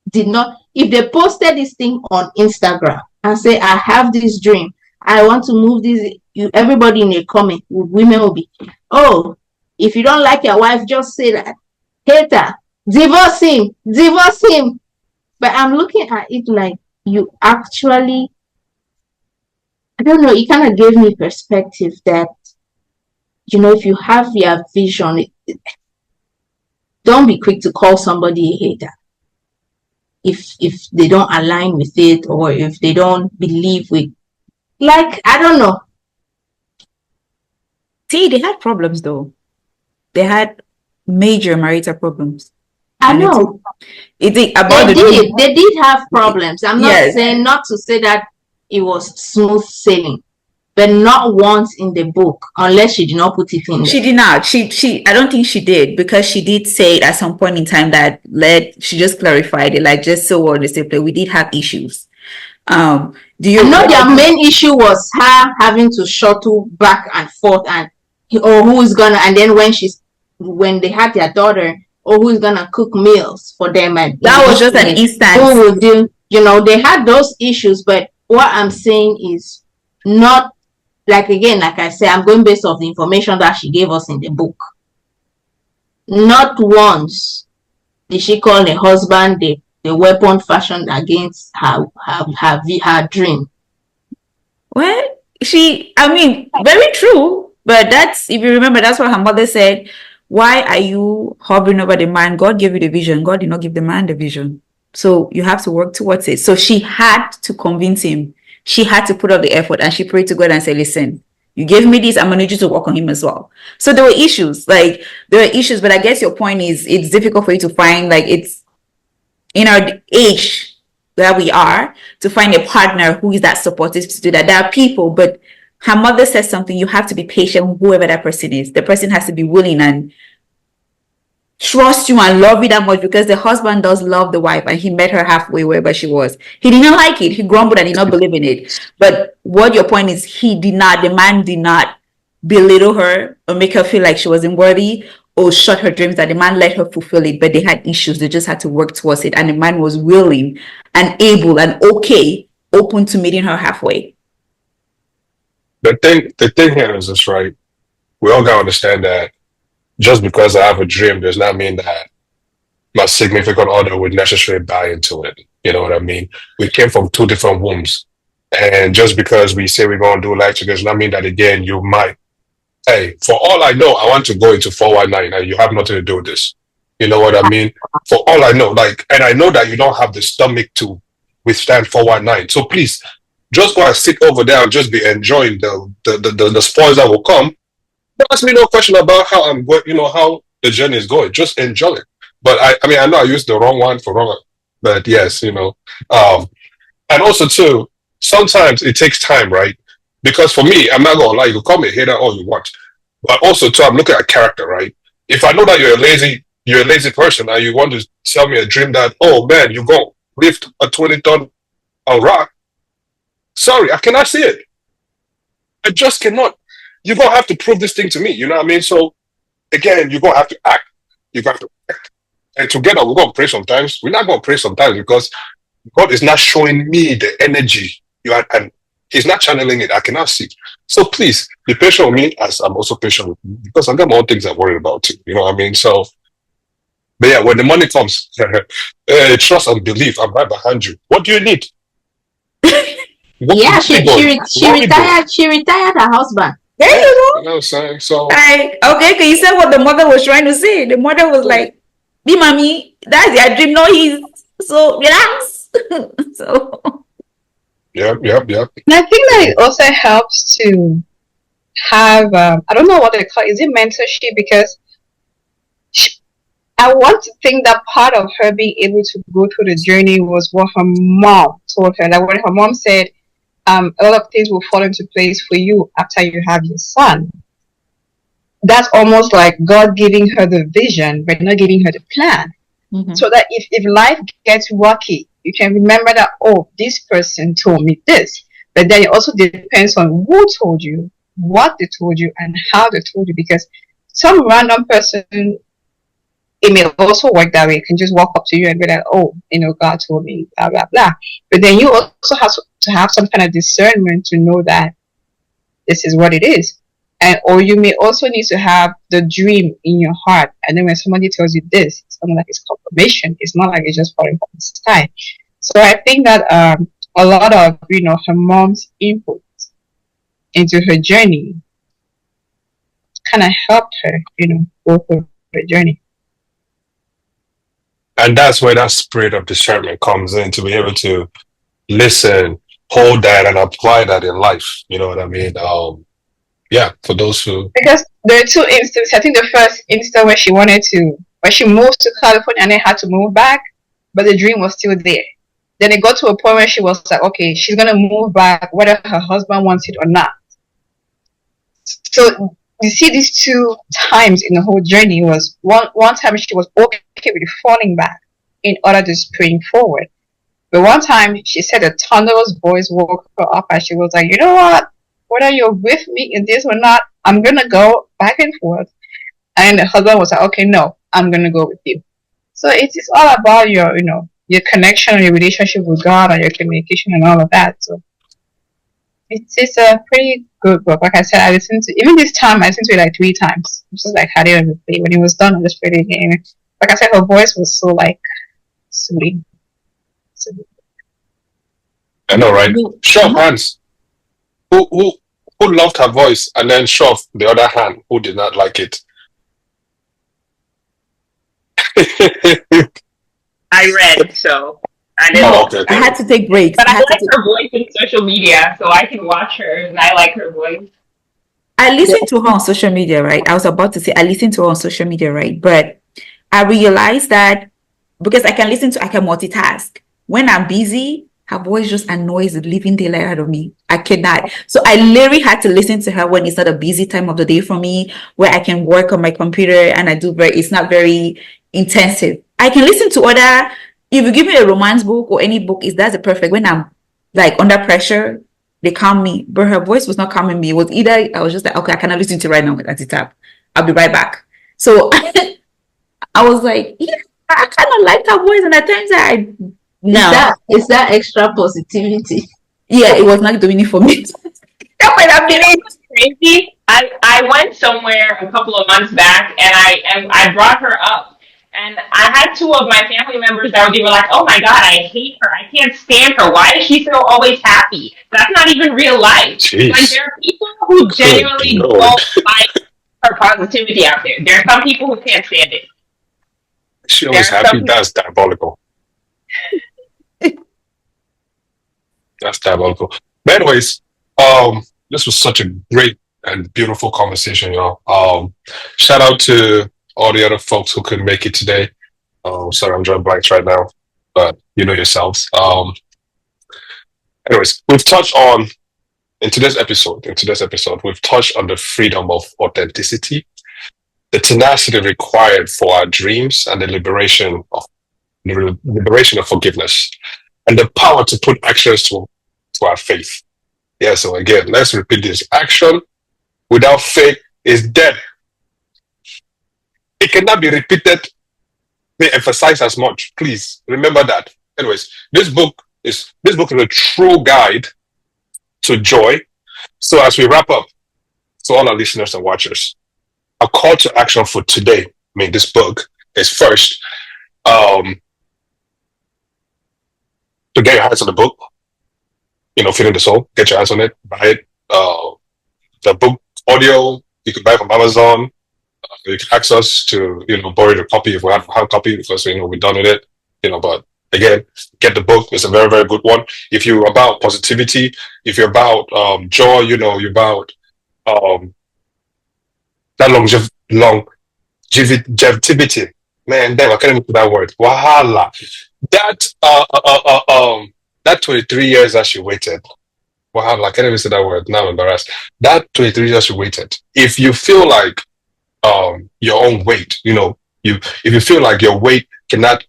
S4: did not, if they posted this thing on Instagram and say, I have this dream, I want to move this, everybody in a comment, women will be, oh, if you don't like your wife, just say that. Hater, divorce him. But I'm looking at it like you actually, I don't know, it kind of gave me perspective that, if you have your vision, don't be quick to call somebody a hater if they don't align with it, or if they don't believe with, like, I don't know.
S5: See, they had problems though. They had major marital problems.
S4: I know.
S5: They did
S4: have problems. I'm not saying, not to say that it was smooth sailing, but not once in the book, unless she did not put it in there.
S5: She did not. I don't think she did, because she did say it at some point in time that she just clarified it, like, just so we're on the same place. We did have issues. Do you
S4: know their main issue was her having to shuttle back and forth, and who is gonna, and then when they had their daughter, who is gonna cook meals for them, and
S5: that was just an instance.
S4: Who would do, they had those issues. But what I'm saying is, not like, again, like I said, I'm going based off the information that she gave us in the book. Not once did she call her husband the weapon fashioned against her dream.
S5: Well, very true. But that's, if you remember, that's what her mother said. Why are you hovering over the man? God gave you the vision. God did not give the man the vision. So you have to work towards it. So she had to convince him. She had to put up the effort, and she prayed to God and said, listen, you gave me this, I'm going to need you to work on him as well. So there were issues, but I guess your point is, it's difficult for you to find, like, it's in our age where we are, to find a partner who is that supportive to do that. There are people, but her mother says something, you have to be patient with whoever that person is. The person has to be willing and trust you and love you that much, because the husband does love the wife, and he met her halfway wherever she was. He did not like it. He grumbled and did not believe in it. But what your point is, the man did not belittle her or make her feel like she wasn't worthy or shut her dreams, that the man let her fulfill it. But they had issues. They just had to work towards it. And the man was willing and able and open to meeting her halfway.
S1: The thing here is this, right? We all gotta understand that just because I have a dream does not mean that my significant other would necessarily buy into it. You know what I mean? We came from two different wombs. And just because we say we're going to do life together does not mean that, again, you might, hey, for all I know, I want to go into 419 and you have nothing to do with this. You know what I mean? For all I know, like, and I know that you don't have the stomach to withstand 419. So please, just go and sit over there and just be enjoying the spoils that will come. Don't ask me no question about how I'm going, how the journey is going. Just enjoy it. But I mean, I know I used the wrong one for wrong, but yes, and also too, sometimes it takes time, right? Because for me, I'm not gonna lie, you can call me a hater all you want, but also too, I'm looking at character, right? If I know that you're a lazy person, and you want to tell me a dream that, oh man, you go lift a 20-ton rock. Sorry, I cannot see it. I just cannot. You're gonna have to prove this thing to me. You know what I mean? So again, you're gonna have to act. You got to act. And together we're gonna pray sometimes. We're not gonna pray sometimes because God is not showing me the energy you are, and He's not channeling it. I cannot see. So please be patient with me as I'm also patient with you because I've got my own things I'm worried about too. You know what I mean? So, but yeah, when the money comes, trust and believe. I'm right behind you. What do you need?
S4: Yeah, she retired. She retired her husband.
S5: There you go.
S1: You know what I'm saying? So,
S5: okay, okay, you said what the mother was trying to say. The mother was like, "Be mommy, that's your dream. No, he's so relax." So,
S1: yep.
S2: And I think that it also helps to have, I don't know what they call it. Is it mentorship? Because I want to think that part of her being able to go through the journey was what her mom told her. Like when her mom said, a lot of things will fall into place for you after you have your son. That's almost like God giving her the vision, but not giving her the plan. Mm-hmm. So that if life gets rocky, you can remember that, oh, this person told me this. But then it also depends on who told you, what they told you, and how they told you. Because some random person, it may also work that way. It can just walk up to you and be like, oh, God told me, blah, blah, blah. But then you also have to have some kind of discernment to know that this is what it is. Or you may also need to have the dream in your heart. And then when somebody tells you this, it's something like it's confirmation. It's not like it's just falling from the sky. So I think that a lot of, her mom's input into her journey kind of helped her, go through her journey.
S1: And that's where that spirit of discernment comes in, to be able to listen, hold that, and apply that in life. You know what I mean? Yeah, for those who...
S2: Because there are two instances. I think the first instance where she moved to California and then had to move back, but the dream was still there. Then it got to a point where she was like, okay, she's going to move back whether her husband wants it or not. So you see these two times in the whole journey was one time she was okay with falling back in order to spring forward. But one time she said a thunderous voice woke her up and she was like, you know what? Whether you're with me in this or not, I'm going to go back and forth. And the husband was like, okay, no, I'm going to go with you. So it's all about your connection and your relationship with God and your communication and all of that. So it's a pretty good book. Like I said, I listened to, even this time, I listened to it like 3 times. Just like had it on replay. When it was done, I just played it again. Like I said, her voice was so like soothing.
S1: I know, right? Show of hands. Who loved her voice, and then show of the other hand who did not like it.
S3: I read, so I didn't.
S1: Oh, okay.
S5: I had to take breaks.
S3: But I like her voice in social media, so I can watch her, and I like her voice.
S5: I listened to her on social media, right? I was about to say I listened to her on social media, right? But I realized that because I can multitask. When I'm busy, her voice just annoys the living daylight out of me. I cannot. So I literally had to listen to her when it's not a busy time of the day for me, where I can work on my computer and it's not very intensive. I can listen to if you give me a romance book or any book, that's perfect. When I'm like under pressure, they calm me. But her voice was not calming me. It was either I was just like, okay, I cannot listen to right now with Auntie Tab. I'll be right back. So I was like, yeah, I kind of liked her voice, and at times
S4: Is that extra positivity?
S5: Yeah, it was not doing it for me.
S3: That might have been crazy. I went somewhere a couple of months back, and I brought her up, And I had two of my family members that were like, "Oh my God, I hate her. I can't stand her. Why is she so always happy? That's not even real life."
S1: Jeez.
S3: Like, there are people who
S1: Good
S3: genuinely
S1: Lord.
S3: don't like her positivity out there. There are some people who can't stand it.
S1: She always
S3: There are
S1: happy.
S3: some
S1: That's diabolical. That's diabolical. But anyways, this was such a great and beautiful conversation, y'all. Shout out to all the other folks who couldn't make it today. Sorry, I'm drawing blanks right now, but you know yourselves. Anyways, we've touched on in today's episode, we've touched on the freedom of authenticity, the tenacity required for our dreams, and the liberation of forgiveness, and the power to put actions to our faith. Yeah, so again, let's repeat this. Action without faith is dead. It cannot be repeated, they emphasize as much. Please remember that. Anyways, this book is a true guide to joy. So as we wrap up, to all our listeners and watchers, a call to action for today, this book is first, to get your hands on the book, Feeding the Soul, get your hands on it, buy it. The book audio, you can buy from Amazon. You can ask us to, borrow the copy if we have a hard copy because, we're done with it, but again, get the book. It's a very, very good one. If you're about positivity, if you're about joy, you're about that longevity. Man, damn, I can't even put that word. Wahala. That 23 years that she waited. Wahala, I can't even say that word. Now I'm embarrassed. That 23 years she waited. If you feel like your own weight, if you feel like your weight cannot,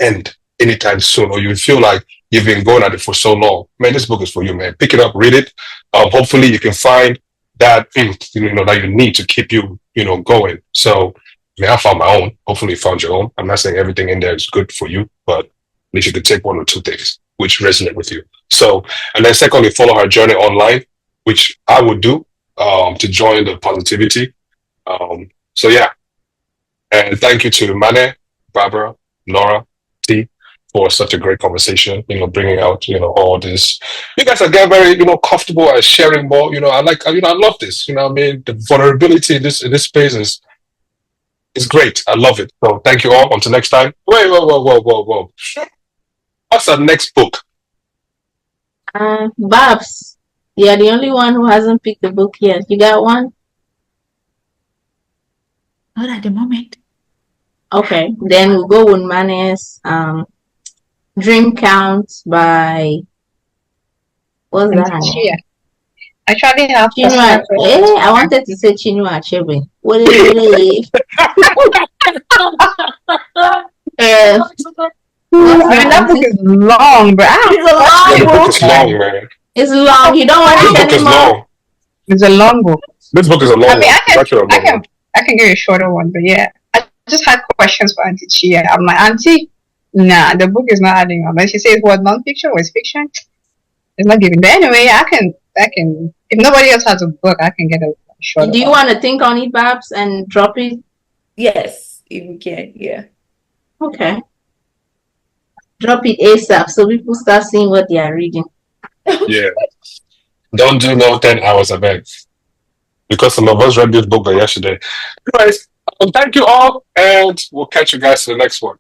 S1: end anytime soon, or you feel like you've been going at it for so long, man, this book is for you, man. Pick it up, read it. Hopefully you can find that thing, that you need to keep you, going. So, I found my own. Hopefully you found your own. I'm not saying everything in there is good for you, but at least you could take one or two things which resonate with you. So, and then secondly, follow her journey online, which I would do, to join the positivity. So yeah, and thank you to Mane, Barbara, Nora, T, for such a great conversation. Bringing out all this. You guys are getting very comfortable and sharing more. I love this. The vulnerability in this space is great. I love it. So thank you all. Until next time. Wait, whoa. What's our next book?
S4: Babs, you're the only one who hasn't picked the book yet. You got one?
S5: Not at the moment.
S4: Okay, then we'll go with Mane's Dream Count by what's that?
S2: Chia. I actually have
S4: Chinua. I wanted to say Chinua Achebe. What is it?
S2: That book is long, bro.
S4: It's a long
S1: The book
S4: book.
S1: is long, man.
S4: It's long. You don't want
S1: This
S4: it
S1: book is
S4: anymore.
S1: long.
S2: It's a long book.
S1: This book is a long
S2: I mean,
S1: one. It's actually a long one.
S2: I can give you a shorter one, but yeah. I just had questions for Auntie Chia. I'm like, Auntie, nah, the book is not adding up. And she says, what, non-fiction or is fiction? It's not giving. But anyway, I can, if nobody else has a book, I can get a shorter
S4: Do you want to think on it, Babs, and drop it?
S5: Yes, if we can, yeah.
S4: Okay. Drop it ASAP so people start seeing what they are reading.
S1: Yeah. Don't do no 10 hours of it. Because some of us read this book yesterday. Anyways, thank you all, and we'll catch you guys in the next one.